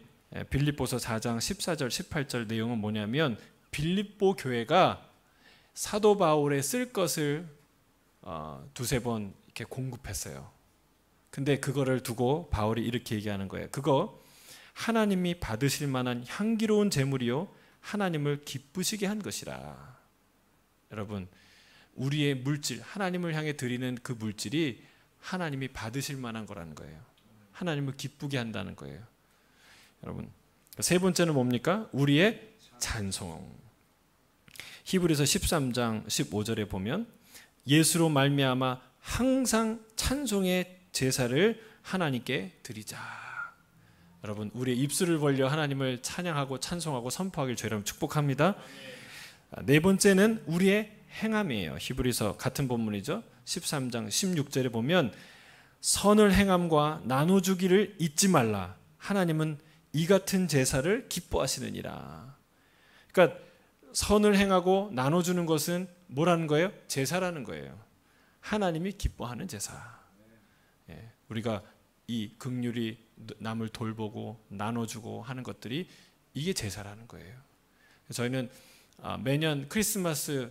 빌립보서 4장 14절 18절 내용은 뭐냐면 빌립보 교회가 사도 바울의 쓸 것을 두세 번 이렇게 공급했어요. 근데 그거를 두고 바울이 이렇게 얘기하는 거예요. 그거 하나님이 받으실 만한 향기로운 제물이요 하나님을 기쁘시게 한 것이라. 여러분 우리의 물질, 하나님을 향해 드리는 그 물질이 하나님이 받으실 만한 거라는 거예요. 하나님을 기쁘게 한다는 거예요. 여러분 세 번째는 뭡니까? 우리의 찬송. 히브리서 13장 15절에 보면 예수로 말미암아 항상 찬송의 제사를 하나님께 드리자. 여러분 우리의 입술을 벌려 하나님을 찬양하고 찬송하고 선포하길 주의 이름으로 축복합니다. 네 번째는 우리의 행함이에요. 히브리서 같은 본문이죠. 13장 16절에 보면 선을 행함과 나눠주기를 잊지 말라. 하나님은 이 같은 제사를 기뻐하시느니라. 그러니까 선을 행하고 나눠주는 것은 뭐라는 거예요? 제사라는 거예요. 하나님이 기뻐하는 제사. 우리가 이 긍휼이 남을 돌보고 나눠주고 하는 것들이 이게 제사라는 거예요. 저희는 매년 크리스마스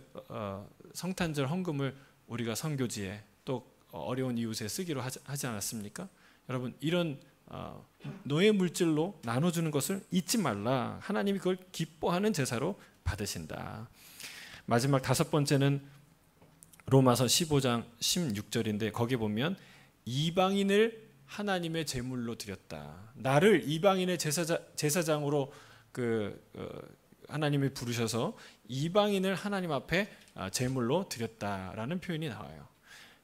성탄절 헌금을 우리가 선교지에 또 어려운 이웃에 쓰기로 하지 않았습니까? 여러분 이런 너의 물질로 나눠주는 것을 잊지 말라. 하나님이 그걸 기뻐하는 제사로 받으신다. 마지막 5번째는 로마서 15장 16절인데 거기 보면 이방인을 하나님의 제물로 드렸다. 나를 이방인의 제사장으로 하나님이 부르셔서 이방인을 하나님 앞에 제물로 드렸다라는 표현이 나와요.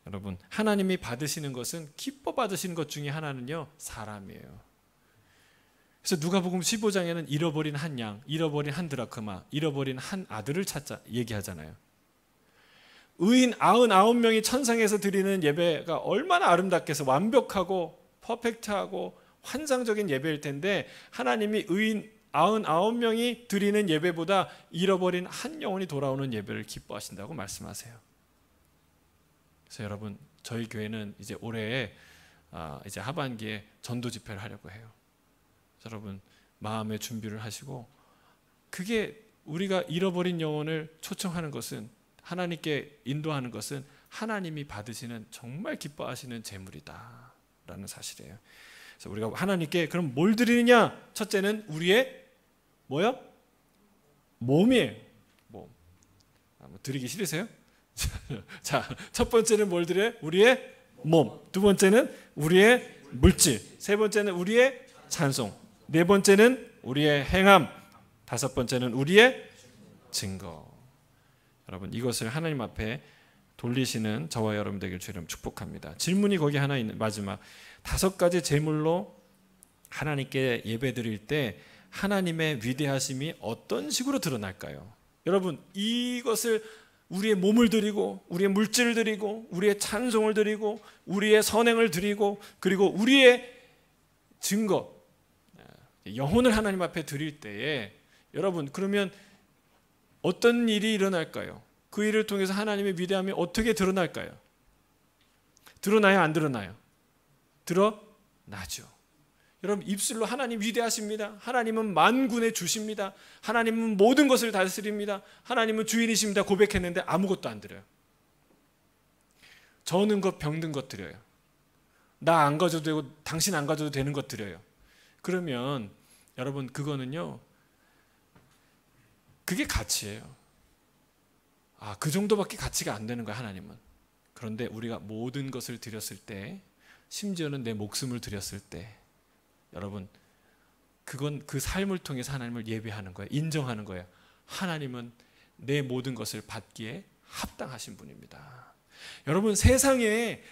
여러분 하나님이 받으시는 것은 기뻐 받으시는 것 중에 하나는요 사람이에요. 그래서 누가복음 15장에는 잃어버린 한 양, 잃어버린 한 드라크마, 잃어버린 한 아들을 찾자 얘기하잖아요. 의인 99명이 천상에서 드리는 예배가 얼마나 아름답게 해서 완벽하고 퍼펙트하고 환상적인 예배일 텐데 하나님이 의인 99명이 드리는 예배보다 잃어버린 한 영혼이 돌아오는 예배를 기뻐하신다고 말씀하세요. 그래서 여러분 저희 교회는 이제 올해 이제 하반기에 전도 집회를 하려고 해요. 여러분 마음의 준비를 하시고 그게 우리가 잃어버린 영혼을 초청하는 것은 하나님께 인도하는 것은 하나님이 받으시는 정말 기뻐하시는 제물이다라는 사실이에요. 그래서 우리가 하나님께 그럼 뭘 드리느냐? 첫째는 우리의 뭐요? 몸이에요. 몸. 드리기 싫으세요? 자, 첫 번째는 뭘 드려요? 우리의 몸. 두 번째는 우리의 물질. 세 번째는 우리의 찬송. 네 번째는 우리의 행함. 다섯 번째는 우리의 증거. 여러분 이것을 하나님 앞에 돌리시는 저와 여러분 되길 주님 축복합니다. 질문이 거기 하나 있는 마지막 5가지 제물로 하나님께 예배 드릴 때 하나님의 위대하심이 어떤 식으로 드러날까요? 여러분, 이것을 우리의 몸을 드리고 우리의 물질을 드리고 우리의 찬송을 드리고 우리의 선행을 드리고 그리고 우리의 증거, 영혼을 하나님 앞에 드릴 때에 여러분, 그러면 어떤 일이 일어날까요? 그 일을 통해서 하나님의 위대함이 어떻게 드러날까요? 드러나요? 안 드러나요? 드러나죠. 여러분, 입술로 하나님 위대하십니다. 하나님은 만군의 주십니다. 하나님은 모든 것을 다스립니다. 하나님은 주인이십니다. 고백했는데 아무것도 안 드려요. 저는 것 병든 것 드려요. 나 안 가져도 되고 당신 안 가져도 되는 것 드려요. 그러면 여러분, 그거는요, 그게 가치예요. 그 정도밖에 가치가 안 되는 거야, 하나님은. 그런데 우리가 모든 것을 드렸을 때, 심지어는 내 목숨을 드렸을 때, 여러분, 그건 그 삶을 통해서 하나님을 예배하는 거예요. 인정하는 거예요. 하나님은 내 모든 것을 받기에 합당하신 분입니다. 여러분, 세상에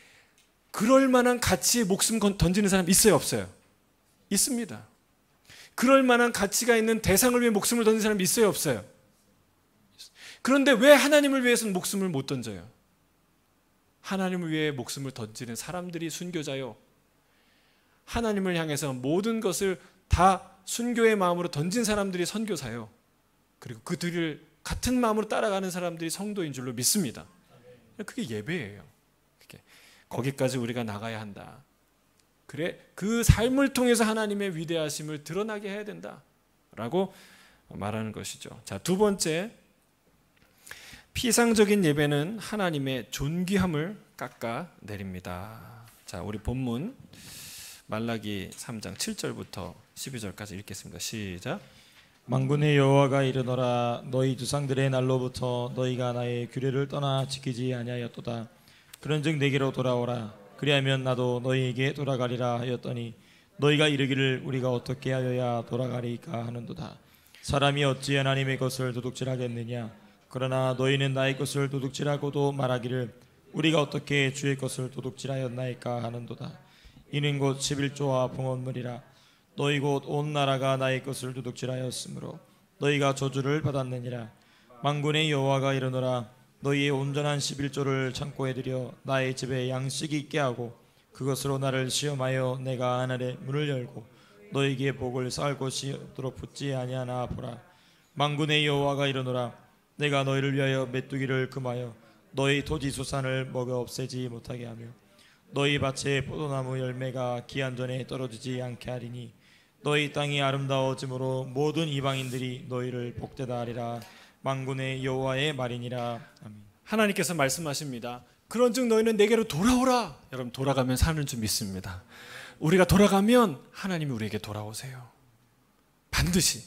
그럴 만한 가치의 목숨 던지는 사람 있어요, 없어요? 있습니다. 그럴 만한 가치가 있는 대상을 위해 목숨을 던지는 사람 있어요, 없어요? 그런데 왜 하나님을 위해서는 목숨을 못 던져요? 하나님을 위해 목숨을 던지는 사람들이 순교자요, 하나님을 향해서 모든 것을 다 순교의 마음으로 던진 사람들이 선교사요, 그리고 그들을 같은 마음으로 따라가는 사람들이 성도인 줄로 믿습니다. 그게 예배예요. 거기까지 우리가 나가야 한다. 그래, 그 삶을 통해서 하나님의 위대하심을 드러나게 해야 된다라고 말하는 것이죠. 자, 두 번째, 피상적인 예배는 하나님의 존귀함을 깎아내립니다. 자, 우리 본문 말라기 3장 7절부터 12절까지 읽겠습니다. 시작. 만군의 여호와가 이르노라, 너희 조상들의 날로부터 너희가 나의 규례를 떠나 지키지 아니하였도다. 그런즉 내게로 돌아오라. 그리하면 나도 너희에게 돌아가리라 하였더니 너희가 이르기를 우리가 어떻게 하여야 돌아가리까 하는도다. 사람이 어찌 하나님의 것을 도둑질하겠느냐. 그러나 너희는 나의 것을 도둑질하고도 말하기를 우리가 어떻게 주의 것을 도둑질하였나이까 하는도다. 이는 곧 11조와 봉헌물이라. 너희 곧 온 나라가 나의 것을 도둑질하였으므로 너희가 저주를 받았느니라. 만군의 여호와가 이르노라, 너희의 온전한 11조를 창고에 들여 나의 집에 양식이 있게 하고 그것으로 나를 시험하여 내가 하늘의 문을 열고 너희에게 복을 쌓을 것이 없도록 붙지 아니하나 보라. 만군의 여호와가 이르노라, 내가 너희를 위하여 메뚜기를 금하여 너희 토지 소산을 먹여 없애지 못하게 하며 너희 밭에 포도나무 열매가 기한 전에 떨어지지 않게 하리니 너희 땅이 아름다워짐으로 모든 이방인들이 너희를 복되다 하리라. 만군의 여호와의 말이니라. 아멘. 하나님께서 말씀하십니다. 그런즉 너희는 내게로 돌아오라. 여러분, 돌아가면 사는 줄 믿습니다. 우리가 돌아가면 하나님이 우리에게 돌아오세요. 반드시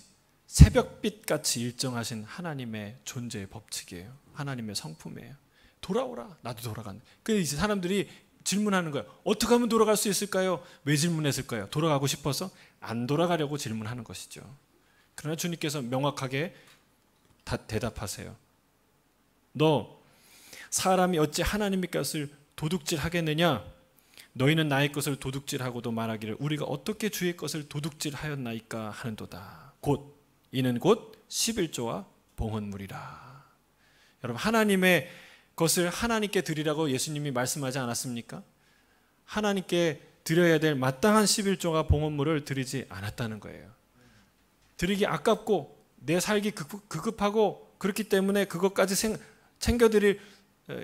새벽빛같이 일정하신 하나님의 존재의 법칙이에요. 하나님의 성품이에요. 돌아오라. 나도 돌아간다. 그래서 이제 사람들이 질문하는 거예요. 어떻게 하면 돌아갈 수 있을까요? 왜 질문했을까요? 돌아가고 싶어서? 안 돌아가려고 질문하는 것이죠. 그러나 주님께서 명확하게 대답하세요. 너 사람이 어찌 하나님의 것을 도둑질하겠느냐? 너희는 나의 것을 도둑질하고도 말하기를 우리가 어떻게 주의 것을 도둑질하였나이까 하는도다. 곧 이는 곧 11조와 봉헌물이라. 여러분, 하나님의 것을 하나님께 드리라고 예수님이 말씀하지 않았습니까? 하나님께 드려야 될 마땅한 11조가 봉헌물을 드리지 않았다는 거예요. 드리기 아깝고 내 살기 급급하고 그렇기 때문에 그것까지 챙겨드릴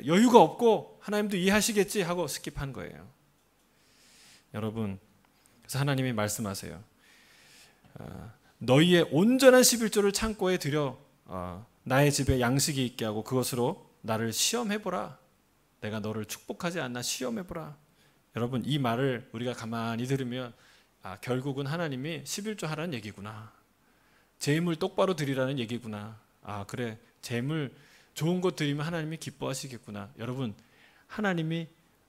여유가 없고 하나님도 이해하시겠지 하고 스킵한 거예요. 여러분, 그래서 하나님이 말씀하세요. 너희의 온전한 11조를 창고에 들여 나의 집에 양식이 있게 하고 그것으로 나를 시험해보라. 내가 너를 축복하지 않나 시험해보라. 여러분, 이 말을 우리가 가만히 들으면 결국은 하나님이 11조 하라는 얘기구나. 재물 똑바로 드리라는 얘기구나. 그래, 재물 좋은 것 드리면 하나님이 기뻐하시겠구나. 여러분, 하나님이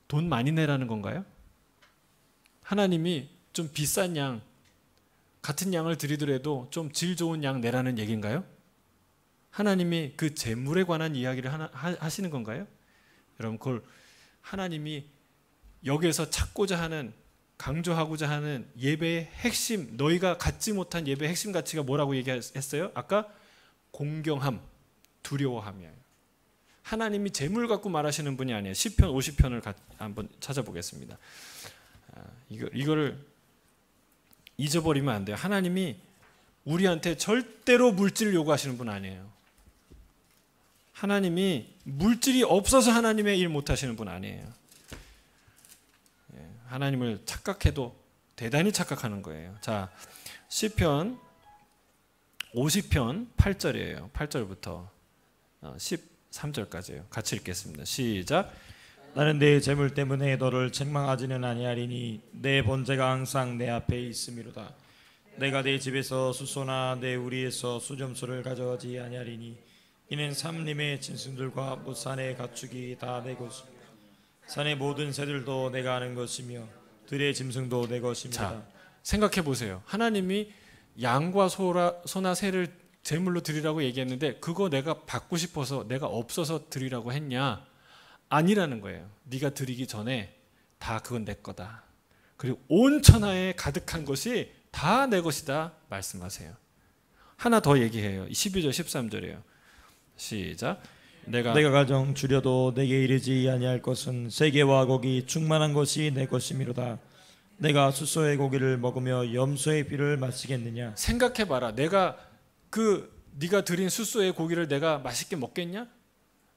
돈 많이 내라는 건가요? 하나님이 좀 비싼 양, 같은 양을 드리더라도 좀 질 좋은 양 내라는 얘기인가요? 하나님이 그 재물에 관한 이야기를 하시는 건가요? 여러분, 그걸 하나님이 여기에서 찾고자 하는 강조하고자 하는 예배의 핵심, 너희가 갖지 못한 예배의 핵심 가치가 뭐라고 얘기했어요? 아까 공경함, 두려워함이에요. 하나님이 재물 갖고 말하시는 분이 아니에요. 시편 50편을 한번 찾아보겠습니다. 이거를 잊어버리면 안 돼요. 하나님이 우리한테 절대로 물질을 요구하시는 분 아니에요. 하나님이 물질이 없어서 하나님의 일 못하시는 분 아니에요. 하나님을 착각해도 대단히 착각하는 거예요. 자, 시편 50편 8절이에요. 8절부터 13절까지예요. 같이 읽겠습니다. 시작. 나는 내 재물 때문에 너를 책망하지는 아니하리니 내 번제가 항상 내 앞에 있음이로다. 내가 내 집에서 숫소나 내 우리에서 수점수를 가져가지 아니하리니 이는 삼림의 짐승들과 못산의 가축이 다 내 것이며 산의 모든 새들도 내가 아는 것이며 들의 짐승도 내 것입니다. 자, 생각해 보세요. 하나님이 양과 소나 새를 제물로 드리라고 얘기했는데 그거 내가 받고 싶어서 내가 없어서 드리라고 했냐? 아니라는 거예요. 네가 드리기 전에 다 그건 내 거다. 그리고 온 천하에 가득한 것이 다 내 것이다 말씀하세요. 하나 더 얘기해요. 12절 13절이에요. 시작. 내가 가정 주려도 내게 이르지 아니할 것은 세계와 고기 충만한 것이 내 것이미로다. 내가 숫소의 고기를 먹으며 염소의 피를 마시겠느냐? 생각해봐라. 네가 드린 숫소의 고기를 내가 맛있게 먹겠냐?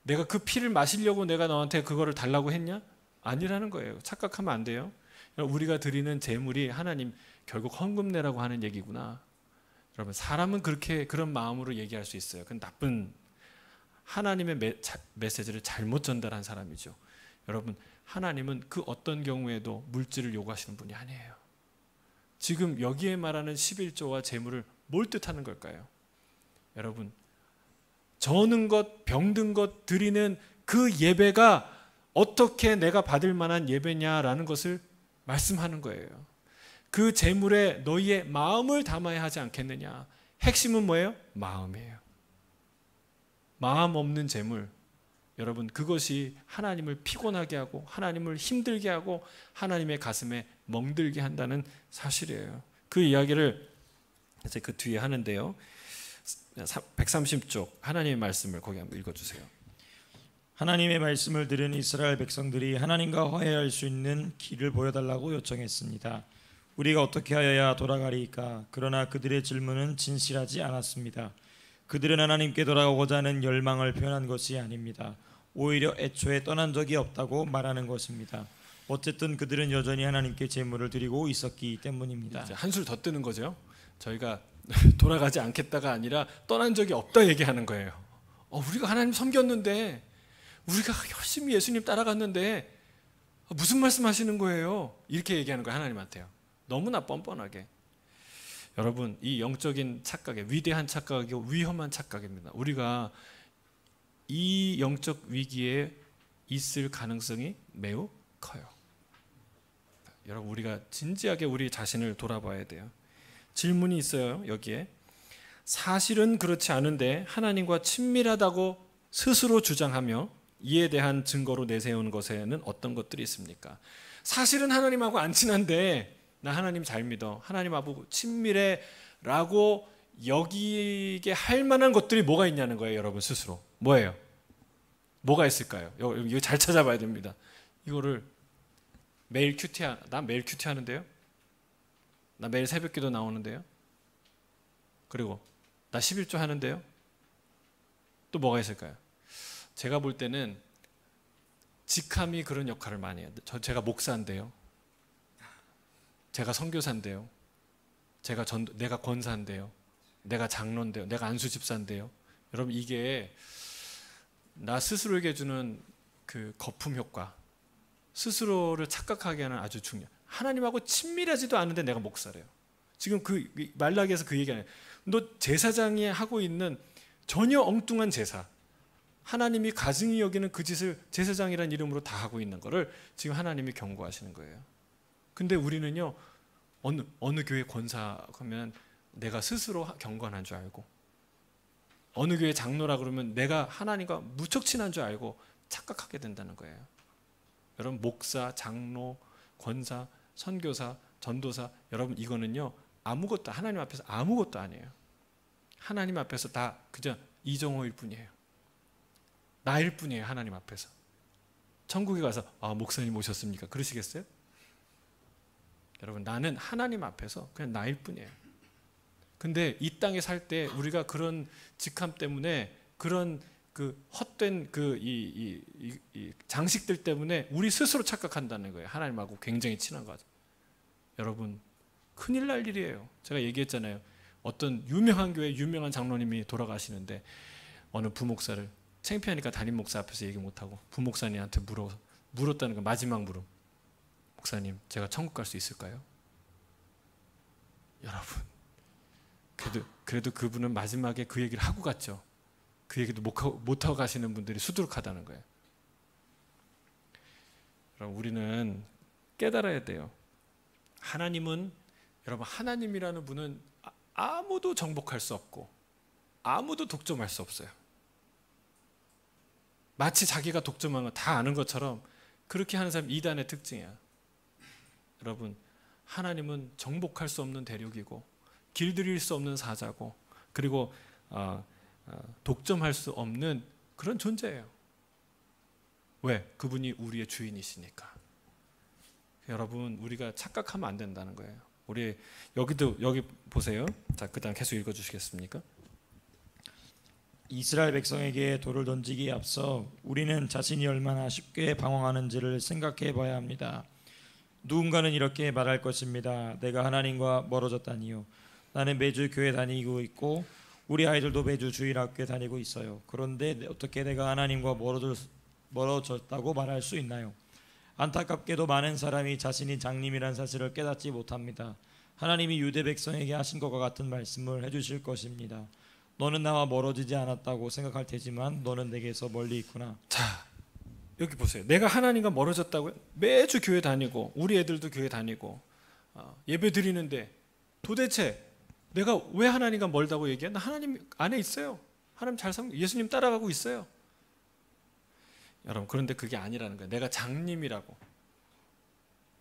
내가 그 피를 마시려고 내가 너한테 그거를 달라고 했냐? 아니라는 거예요. 착각하면 안 돼요. 우리가 드리는 제물이 하나님 결국 헌금 내라고 하는 얘기구나. 여러분, 사람은 그런 마음으로 얘기할 수 있어요. 그건 나쁜 하나님의 메시지를 잘못 전달한 사람이죠. 여러분, 하나님은 그 어떤 경우에도 물질을 요구하시는 분이 아니에요. 지금 여기에 말하는 11조와 재물을 뭘 뜻하는 걸까요? 여러분, 저는 것, 병든 것 드리는 그 예배가 어떻게 내가 받을 만한 예배냐라는 것을 말씀하는 거예요. 그 재물에 너희의 마음을 담아야 하지 않겠느냐. 핵심은 뭐예요? 마음이에요. 마음 없는 재물, 여러분, 그것이 하나님을 피곤하게 하고 하나님을 힘들게 하고 하나님의 가슴에 멍들게 한다는 사실이에요. 그 이야기를 이제 그 뒤에 하는데요. 130쪽 하나님의 말씀을 거기 한번 읽어주세요. 하나님의 말씀을 들은 이스라엘 백성들이 하나님과 화해할 수 있는 길을 보여달라고 요청했습니다. 우리가 어떻게 하여야 돌아가리까? 그러나 그들의 질문은 진실하지 않았습니다. 그들은 하나님께 돌아오고자 하는 열망을 표현한 것이 아닙니다. 오히려 애초에 떠난 적이 없다고 말하는 것입니다. 어쨌든 그들은 여전히 하나님께 제물을 드리고 있었기 때문입니다. 한술 더 뜨는 거죠. 저희가 돌아가지 않겠다가 아니라 떠난 적이 없다 얘기하는 거예요. 우리가 하나님 섬겼는데, 우리가 열심히 예수님 따라갔는데 무슨 말씀하시는 거예요? 이렇게 얘기하는 거예요. 하나님한테요. 너무나 뻔뻔하게. 여러분, 이 영적인 착각의 위대한 착각이고 위험한 착각입니다. 우리가 이 영적 위기에 있을 가능성이 매우 커요. 여러분, 우리가 진지하게 우리 자신을 돌아봐야 돼요. 질문이 있어요. 여기에 사실은 그렇지 않은데 하나님과 친밀하다고 스스로 주장하며 이에 대한 증거로 내세우는 것에는 어떤 것들이 있습니까? 사실은 하나님하고 안 친한데 나 하나님 잘 믿어, 하나님하고 친밀해 라고 여기게 할 만한 것들이 뭐가 있냐는 거예요. 여러분 스스로. 뭐예요? 뭐가 있을까요? 이거 잘 찾아봐야 됩니다. 이거를 매일 나 매일 큐티 하는데요. 나 매일 새벽기도 나오는데요. 그리고 나 11조 하는데요. 또 뭐가 있을까요? 제가 볼 때는 직함이 그런 역할을 많이 해요. 제가 목사인데요. 제가 선교사인데요. 내가 권사인데요. 내가 장로인데요. 내가 안수집사인데요. 여러분, 이게 나 스스로에게 주는 그 거품 효과, 스스로를 착각하게 하는 아주 중요한. 하나님하고 친밀하지도 않은데 내가 목사래요. 지금 그 말라기에서 그 얘기하네요. 너 제사장이 하고 있는 전혀 엉뚱한 제사, 하나님이 가증히 여기는 그 짓을 제사장이라는 이름으로 다 하고 있는 거를 지금 하나님이 경고하시는 거예요. 근데 우리는요, 어느 교회 권사 하면 내가 스스로 경건한 줄 알고, 어느 교회 장로라 그러면 내가 하나님과 무척 친한 줄 알고 착각하게 된다는 거예요. 여러분, 목사, 장로, 권사 선교사, 전도사, 여러분 이거는요 아무것도 하나님 앞에서 아무것도 아니에요. 하나님 앞에서 다 그저 이정호일 뿐이에요. 나일 뿐이에요. 하나님 앞에서. 천국에 가서 목사님 오셨습니까? 그러시겠어요? 여러분 나는 하나님 앞에서 그냥 나일 뿐이에요. 근데 이 땅에 살 때 우리가 그런 직함 때문에 그런 그 헛된 이 장식들 때문에 우리 스스로 착각한다는 거예요. 하나님하고 굉장히 친한 거죠. 여러분 큰일 날 일이에요. 제가 얘기했잖아요. 어떤 유명한 교회 유명한 장로님이 돌아가시는데 어느 부목사를 창피하니까 담임 목사 앞에서 얘기 못하고 부목사님한테 물었다는 거. 마지막 물음. 목사님 제가 천국 갈 수 있을까요? 여러분 그래도 그분은 마지막에 그 얘기를 하고 갔죠. 그 얘기도 못하고 가시는 분들이 수두룩하다는 거예요. 여러분 우리는 깨달아야 돼요. 하나님은 여러분 하나님이라는 분은 아무도 정복할 수 없고 아무도 독점할 수 없어요. 마치 자기가 독점한 거 다 아는 것처럼 그렇게 하는 사람이 이단의 특징이야. 여러분 하나님은 정복할 수 없는 대륙이고 길들일 수 없는 사자고 그리고 독점할 수 없는 그런 존재예요. 왜? 그분이 우리의 주인이시니까. 여러분 우리가 착각하면 안 된다는 거예요. 우리 여기 보세요. 자, 그다음 계속 읽어주시겠습니까? 이스라엘 백성에게 돌을 던지기에 앞서 우리는 자신이 얼마나 쉽게 방황하는지를 생각해 봐야 합니다. 누군가는 이렇게 말할 것입니다. 내가 하나님과 멀어졌다니요. 나는 매주 교회 다니고 있고 우리 아이들도 매주 주일학교에 다니고 있어요. 그런데 어떻게 내가 하나님과 멀어졌다고 말할 수 있나요? 안타깝게도 많은 사람이 자신이 장님이란 사실을 깨닫지 못합니다. 하나님이 유대 백성에게 하신 것과 같은 말씀을 해주실 것입니다. 너는 나와 멀어지지 않았다고 생각할 테지만 너는 내게서 멀리 있구나. 자, 여기 보세요. 내가 하나님과 멀어졌다고요? 매주 교회 다니고 우리 애들도 교회 다니고 예배 드리는데 도대체 내가 왜 하나님과 멀다고 얘기해? 나 하나님 안에 있어요. 하나님 예수님 따라가고 있어요. 여러분 그런데 그게 아니라는 거예요. 내가 장님이라고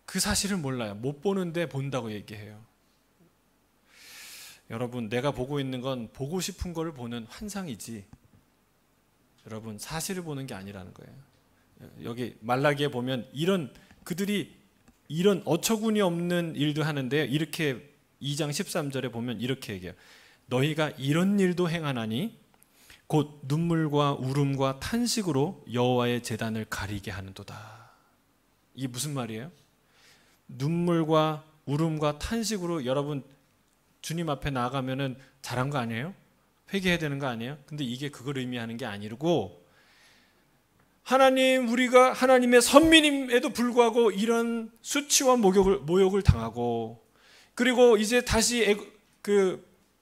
그 사실을 몰라요. 못 보는데 본다고 얘기해요. 여러분 내가 보고 있는 건 보고 싶은 걸 보는 환상이지 여러분 사실을 보는 게 아니라는 거예요. 여기 말라기에 보면 그들이 이런 어처구니 없는 일도 하는데 이렇게 2장 13절에 보면 이렇게 얘기해요. 너희가 이런 일도 행하나니 곧 눈물과 울음과 탄식으로 여호와의 제단을 가리게 하는도다. 이게 무슨 말이에요? 눈물과 울음과 탄식으로 여러분 주님 앞에 나아가면은 잘한 거 아니에요? 회개해야 되는 거 아니에요? 근데 이게 그걸 의미하는 게 아니고 하나님 우리가 하나님의 선민임에도 불구하고 이런 수치와 모욕을 당하고 그리고 이제 다시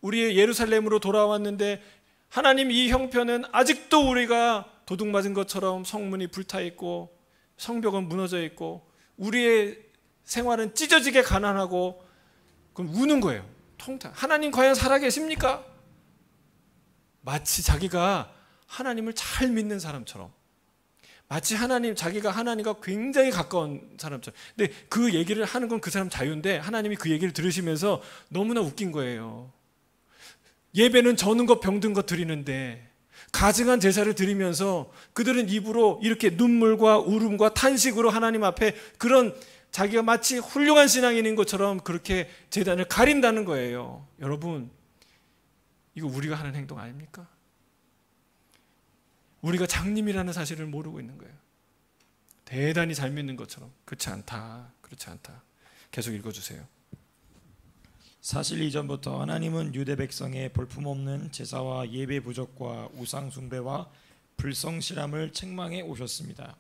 우리의 예루살렘으로 돌아왔는데 하나님 이 형편은 아직도 우리가 도둑 맞은 것처럼 성문이 불타 있고 성벽은 무너져 있고 우리의 생활은 찢어지게 가난하고 그럼 우는 거예요. 통탄. 하나님 과연 살아계십니까? 마치 자기가 하나님을 잘 믿는 사람처럼 마치 자기가 하나님과 굉장히 가까운 사람처럼. 근데 그 얘기를 하는 건 그 사람 자유인데 하나님이 그 얘기를 들으시면서 너무나 웃긴 거예요. 예배는 저는 것 병든 것 드리는데 가증한 제사를 드리면서 그들은 입으로 이렇게 눈물과 울음과 탄식으로 하나님 앞에 그런 자기가 마치 훌륭한 신앙인인 것처럼 그렇게 제단을 가린다는 거예요. 여러분 이거 우리가 하는 행동 아닙니까? 우리가 장님이라는 사실을 모르고 있는 거예요. 대단히 잘 믿는 것처럼. 그렇지 않다. 계속 읽어주세요. 사실 이전부터 하나님은 유대 백성의 볼품없는 제사와 예배 부족과 우상 숭배와 불성실함을 책망해 오셨습니다.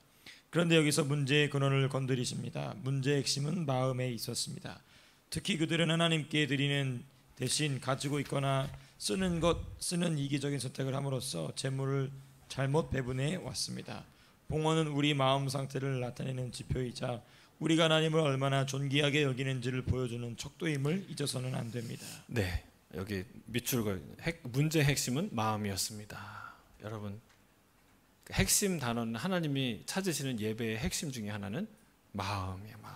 그런데 여기서 문제의 근원을 건드리십니다. 문제의 핵심은 마음에 있었습니다. 특히 그들은 하나님께 드리는 대신 가지고 있거나 쓰는 이기적인 선택을 함으로써 재물을 잘못 배분해 왔습니다. 봉헌은 우리 마음 상태를 나타내는 지표이자 우리가 하나님을 얼마나 존귀하게 여기는지를 보여주는 척도임을 잊어서는 안 됩니다. 네, 여기 밑줄 문제의 핵심은 마음이었습니다. 여러분 핵심 단어는 하나님이 찾으시는 예배의 핵심 중에 하나는 마음이에요. 마음.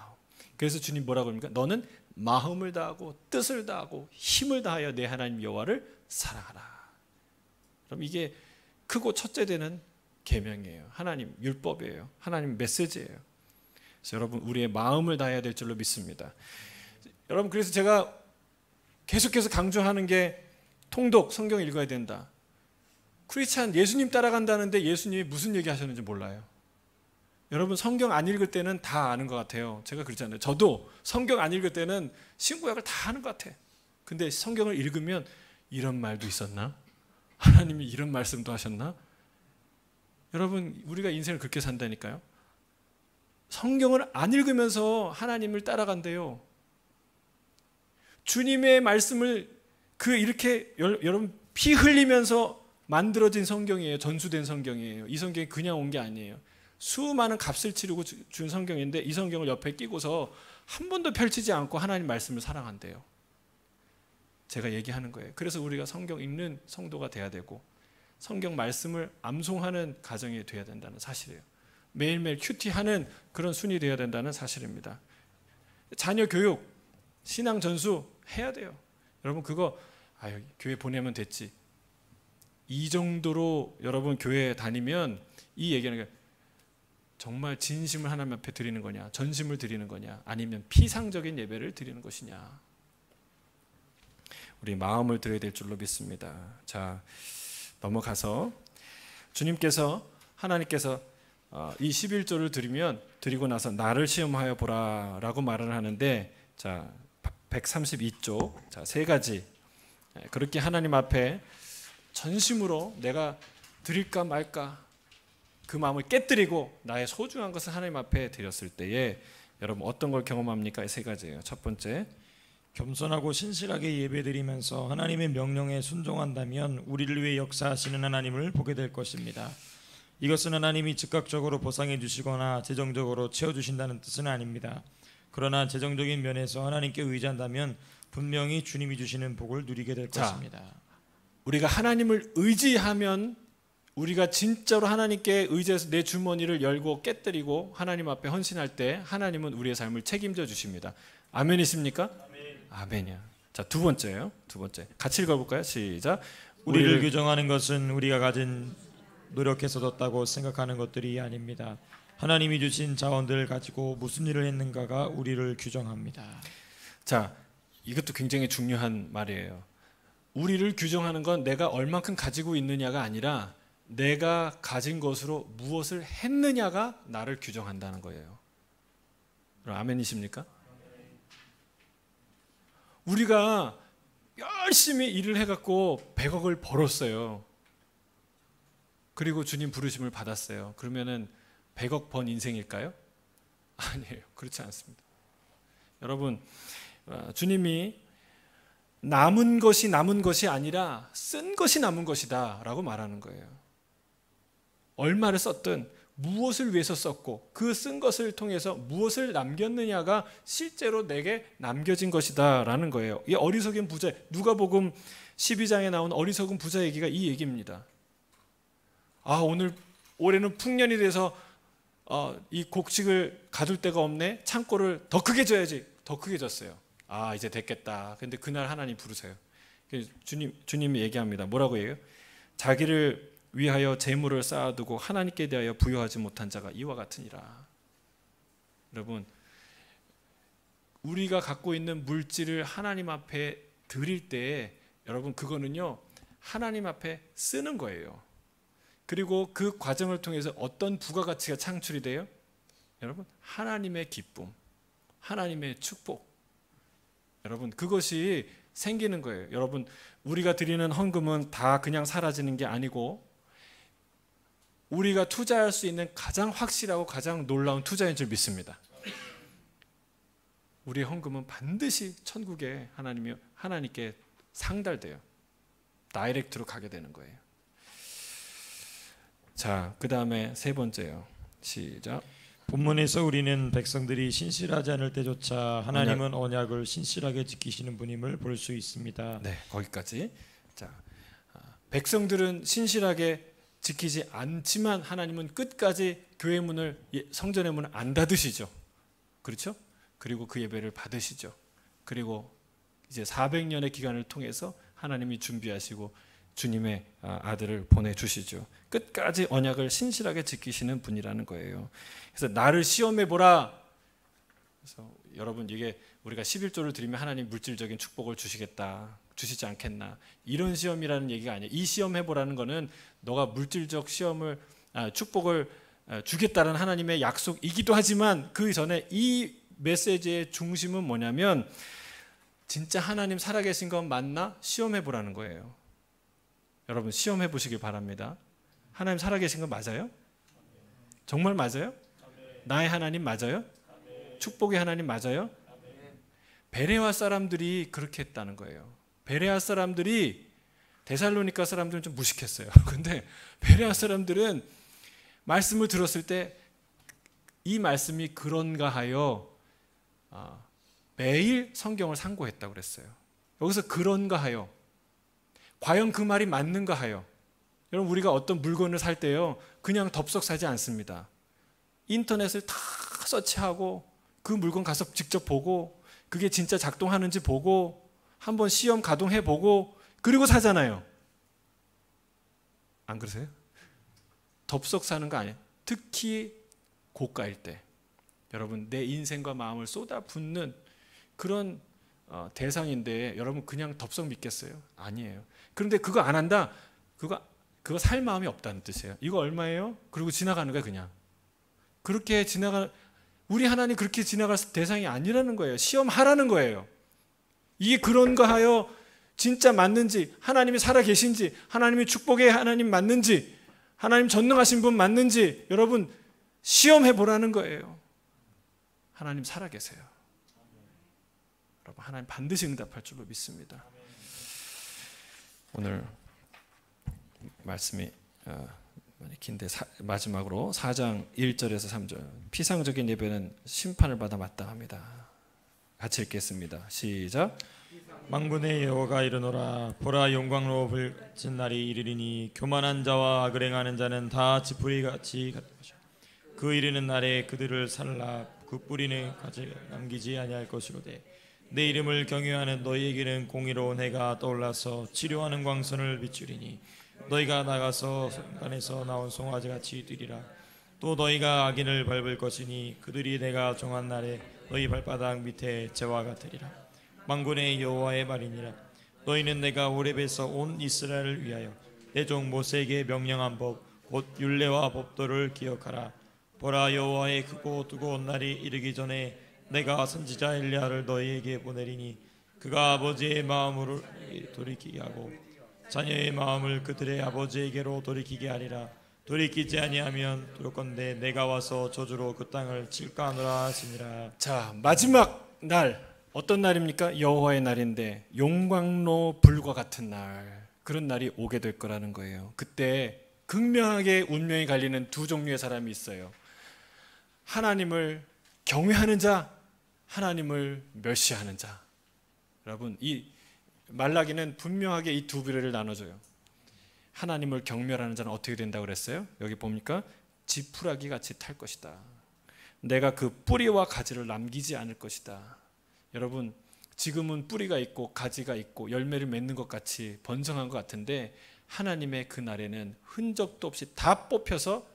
그래서 주님 뭐라고 합니까? 너는 마음을 다하고 뜻을 다하고 힘을 다하여 내 하나님 여호와를 사랑하라. 그럼 이게 크고 첫째 되는 계명이에요. 하나님 율법이에요. 하나님 메시지예요. 그래서 여러분 우리의 마음을 다해야 될 줄로 믿습니다. 여러분 그래서 제가 계속해서 강조하는 게 통독, 성경 읽어야 된다. 크리스찬 예수님 따라간다는데 예수님이 무슨 얘기 하셨는지 몰라요. 여러분 성경 안 읽을 때는 다 아는 것 같아요. 제가 그러잖아요. 저도 성경 안 읽을 때는 신구약을 다 아는 것 같아. 근데 성경을 읽으면 이런 말도 있었나? 하나님이 이런 말씀도 하셨나? 여러분 우리가 인생을 그렇게 산다니까요. 성경을 안 읽으면서 하나님을 따라간대요. 주님의 말씀을 이렇게 여러분 피 흘리면서 만들어진 성경이에요. 전수된 성경이에요. 이 성경이 그냥 온 게 아니에요. 수많은 값을 치르고 준 성경인데 이 성경을 옆에 끼고서 한 번도 펼치지 않고 하나님 말씀을 사랑한대요. 제가 얘기하는 거예요. 그래서 우리가 성경 읽는 성도가 돼야 되고 성경 말씀을 암송하는 가정이 돼야 된다는 사실이에요. 매일매일 큐티하는 그런 순이 되어야 된다는 사실입니다. 자녀 교육, 신앙 전수 해야 돼요. 여러분 그거 교회 보내면 됐지. 이 정도로 여러분 교회 다니면 이 얘기하는 게 정말 진심을 하나님 앞에 드리는 거냐, 전심을 드리는 거냐, 아니면 피상적인 예배를 드리는 것이냐. 우리 마음을 드려야 될 줄로 믿습니다. 자, 넘어가서 하나님께서 이 11조를 드리고 나서 나를 시험하여 보라 라고 말을 하는데, 자 132조, 자, 세 가지. 그렇게 하나님 앞에 전심으로 내가 드릴까 말까 그 마음을 깨뜨리고 나의 소중한 것을 하나님 앞에 드렸을 때에 여러분 어떤 걸 경험합니까? 이 세 가지예요. 첫 번째, 겸손하고 신실하게 예배드리면서 하나님의 명령에 순종한다면 우리를 위해 역사하시는 하나님을 보게 될 것입니다. 이것은 하나님이 즉각적으로 보상해 주시거나 재정적으로 채워주신다는 뜻은 아닙니다. 그러나 재정적인 면에서 하나님께 의지한다면 분명히 주님이 주시는 복을 누리게 될 것입니다. 우리가 하나님을 의지하면, 우리가 진짜로 하나님께 의지해서 내 주머니를 열고 깨뜨리고 하나님 앞에 헌신할 때 하나님은 우리의 삶을 책임져 주십니다. 아멘이십니까? 아멘이야. 자, 두 번째요. 같이 읽어볼까요? 시작. 우리를 규정하는 것은 우리가 가진 노력해서 뒀다고 생각하는 것들이 아닙니다. 하나님이 주신 자원들을 가지고 무슨 일을 했는가가 우리를 규정합니다. 자, 이것도 굉장히 중요한 말이에요. 우리를 규정하는 건 내가 얼만큼 가지고 있느냐가 아니라 내가 가진 것으로 무엇을 했느냐가 나를 규정한다는 거예요. 그럼 아멘이십니까? 우리가 열심히 일을 해갖고 100억을 벌었어요. 그리고 주님 부르심을 받았어요. 그러면은 100억 번 인생일까요? 아니에요. 그렇지 않습니다. 여러분, 주님이 남은 것이 아니라 쓴 것이 남은 것이다 라고 말하는 거예요. 얼마를 썼든 무엇을 위해서 썼고 그 쓴 것을 통해서 무엇을 남겼느냐가 실제로 내게 남겨진 것이다 라는 거예요. 이 어리석은 부자, 누가복음 12장에 나온 어리석은 부자 얘기가 이 얘기입니다. 올해는 풍년이 돼서 이 곡식을 가둘 데가 없네. 창고를 더 크게 져야지. 더 크게 졌어요. 이제 됐겠다. 근데 그날 하나님 부르세요. 주님이 얘기합니다. 뭐라고 해요? 자기를 위하여 재물을 쌓아두고 하나님께 대하여 부여하지 못한 자가 이와 같으니라. 여러분, 우리가 갖고 있는 물질을 하나님 앞에 드릴 때 여러분 그거는요 하나님 앞에 쓰는 거예요. 그리고 그 과정을 통해서 어떤 부가가치가 창출이 돼요? 여러분, 하나님의 기쁨, 하나님의 축복, 여러분 그것이 생기는 거예요. 여러분, 우리가 드리는 헌금은 다 그냥 사라지는 게 아니고 우리가 투자할 수 있는 가장 확실하고 가장 놀라운 투자인 줄 믿습니다. 우리의 헌금은 반드시 천국에 하나님께 상달돼요. 다이렉트로 가게 되는 거예요. 자, 그 다음에 세 번째요. 시작. 본문에서 우리는 백성들이 신실하지 않을 때조차 하나님은 언약을 신실하게 지키시는 분임을 볼 수 있습니다. 네, 거기까지. 자, 백성들은 신실하게 지키지 않지만 하나님은 끝까지 교회 문을, 성전의 문을 안 닫으시죠. 그렇죠? 그리고 그 예배를 받으시죠. 그리고 이제 400년의 기간을 통해서 하나님이 준비하시고 주님의 아들을 보내주시죠. 끝까지 언약을 신실하게 지키시는 분이라는 거예요. 그래서 나를 시험해 보라. 그래서 여러분, 이게 우리가 11조를 드리면 하나님 물질적인 축복을 주시겠다, 주시지 않겠나, 이런 시험이라는 얘기가 아니에요. 이 시험 해보라는 거는 너가 물질적 시험을 축복을 주겠다는 하나님의 약속이기도 하지만, 그 전에 이 메시지의 중심은 뭐냐면 진짜 하나님 살아계신 건 맞나? 시험해 보라는 거예요. 여러분, 시험해 보시길 바랍니다. 하나님 살아계신 건 맞아요? 정말 맞아요? 나의 하나님 맞아요? 축복의 하나님 맞아요? 베레아 사람들이 그렇게 했다는 거예요. 베레아 사람들이, 데살로니가 사람들은 좀 무식했어요. 근데 베레아 사람들은 말씀을 들었을 때 이 말씀이 그런가 하여 매일 성경을 상고했다고 그랬어요. 여기서 그런가 하여, 과연 그 말이 맞는가 하여. 여러분, 우리가 어떤 물건을 살 때요, 그냥 덥석 사지 않습니다. 인터넷을 다 서치하고 그 물건 가서 직접 보고 그게 진짜 작동하는지 보고 한번 시험 가동해 보고 그리고 사잖아요. 안 그러세요? 덥석 사는 거 아니에요. 특히 고가일 때 여러분, 내 인생과 마음을 쏟아붓는 그런 대상인데 여러분 그냥 덥석 믿겠어요? 아니에요. 그런데 그거 안 한다? 그거 살 마음이 없다는 뜻이에요. 이거 얼마예요? 그리고 지나가는 거예요. 그냥 그렇게 우리 하나님 그렇게 지나갈 대상이 아니라는 거예요. 시험하라는 거예요. 이게 그런가 하여 진짜 맞는지, 하나님이 살아계신지, 하나님이 축복의 하나님 맞는지, 하나님 전능하신 분 맞는지 여러분 시험해 보라는 거예요. 하나님 살아계세요. 여러분, 하나님 반드시 응답할 줄로 믿습니다. 오늘 말씀이 많이 긴데 마지막으로 4장 1절에서 3절, 피상적인 예배는 심판을 받아 마땅합니다. 같이 읽겠습니다. 시작. 만군의 여호와가 이르노라. 보라, 영광로 불진 날이 이르리니 교만한 자와 악을 행하는 자는 다 지푸리같이 같으시오. 그 이르는 날에 그들을 살라 그 뿌리는 가지 남기지 아니할 것이로되 내 이름을 경외하는 너희에게는 공의로운 해가 떠올라서 치료하는 광선을 비추리니 너희가 나가서 성간에서 나온 송아지같이 뛰리라. 또 너희가 악인을 밟을 것이니 그들이 내가 정한 날에 너희 발바닥 밑에 재와 같으리라. 만군의 여호와의 말이니라. 너희는 내가 호렙에서 온 이스라엘을 위하여 내 종 모세에게 명령한 법 곧 율례와 법도를 기억하라. 보라, 여호와의 크고 뜨거운 날이 이르기 전에 내가 선지자 엘리야를 너희에게 보내리니 그가 아버지의 마음을 돌이키게 하고 자녀의 마음을 그들의 아버지에게로 돌이키게 하리라. 돌이키지 아니하면 두렵건대 내가 와서 저주로 그 땅을 칠까 하노라 하시니라. 자, 마지막 날, 어떤 날입니까? 여호와의 날인데 용광로 불과 같은 날, 그런 날이 오게 될 거라는 거예요. 그때 극명하게 운명이 갈리는 두 종류의 사람이 있어요. 하나님을 경외하는 자, 하나님을 멸시하는 자. 여러분, 이 말라기는 분명하게 이 두 부류를 나눠줘요. 하나님을 경멸하는 자는 어떻게 된다고 그랬어요? 여기 봅니까? 지푸라기 같이 탈 것이다. 내가 그 뿌리와 가지를 남기지 않을 것이다. 여러분, 지금은 뿌리가 있고 가지가 있고 열매를 맺는 것 같이 번성한 것 같은데 하나님의 그 날에는 흔적도 없이 다 뽑혀서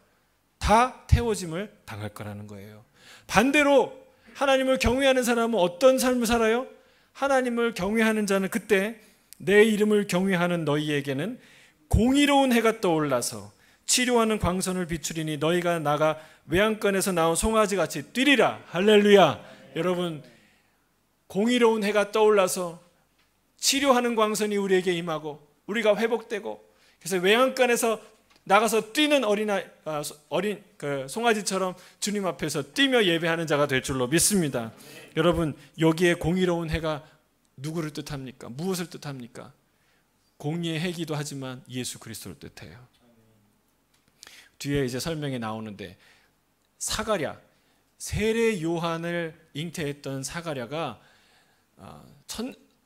다 태워짐을 당할 거라는 거예요. 반대로 하나님을 경외하는 사람은 어떤 삶을 살아요? 하나님을 경외하는 자는 그때 내 이름을 경외하는 너희에게는 공의로운 해가 떠올라서 치료하는 광선을 비추리니 너희가 나가 외양간에서 나온 송아지같이 뛰리라. 할렐루야. 여러분, 공의로운 해가 떠올라서 치료하는 광선이 우리에게 임하고 우리가 회복되고, 그래서 외양간에서 나가서 뛰는 어린 송아지처럼 주님 앞에서 뛰며 예배하는 자가 될 줄로 믿습니다. 여러분, 여기에 공의로운 해가 누구를 뜻합니까? 무엇을 뜻합니까? 공의의 해기도 하지만 예수 그리스도를 뜻해요. 뒤에 이제 설명이 나오는데 사가랴, 세례 요한을 잉태했던 사가랴가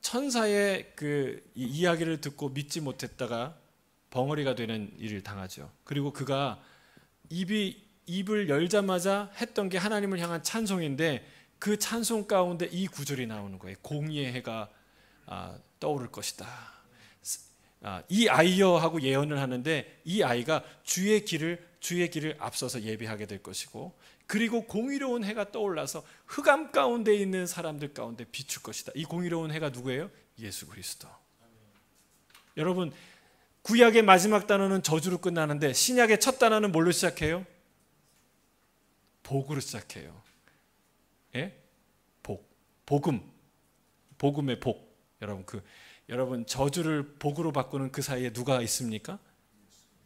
천사의 그 이야기를 듣고 믿지 못했다가 벙어리가 되는 일을 당하죠. 그리고 그가 입을 열자마자 했던 게 하나님을 향한 찬송인데 그 찬송 가운데 이 구절이 나오는 거예요. 공의의 해가 떠오를 것이다. 이 아이여 하고 예언을 하는데 이 아이가 주의 길을 앞서서 예배하게 될 것이고, 그리고 공의로운 해가 떠올라서 흑암 가운데 있는 사람들 가운데 비출 것이다. 이 공의로운 해가 누구예요? 예수 그리스도. 여러분, 구약의 마지막 단어는 저주로 끝나는데 신약의 첫 단어는 뭘로 시작해요? 복으로 시작해요. 예? 복음의 복. 여러분 저주를 복으로 바꾸는 그 사이에 누가 있습니까?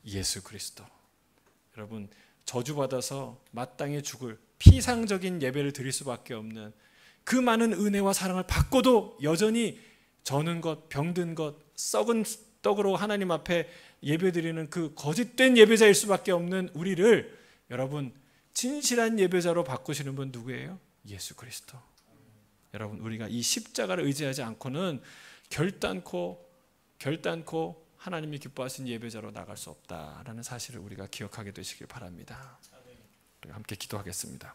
예수 그리스도. 여러분, 저주받아서 마땅히 죽을 피상적인 예배를 드릴 수밖에 없는 그 많은 은혜와 사랑을 받고도 여전히 저는 것, 병든 것, 썩은 떡으로 하나님 앞에 예배드리는 그 거짓된 예배자일 수밖에 없는 우리를 여러분 진실한 예배자로 바꾸시는 분 누구예요? 예수 그리스도. 여러분, 우리가 이 십자가를 의지하지 않고는 결단코 하나님이 기뻐하신 예배자로 나갈 수 없다라는 사실을 우리가 기억하게 되시길 바랍니다. 우리가 함께 기도하겠습니다.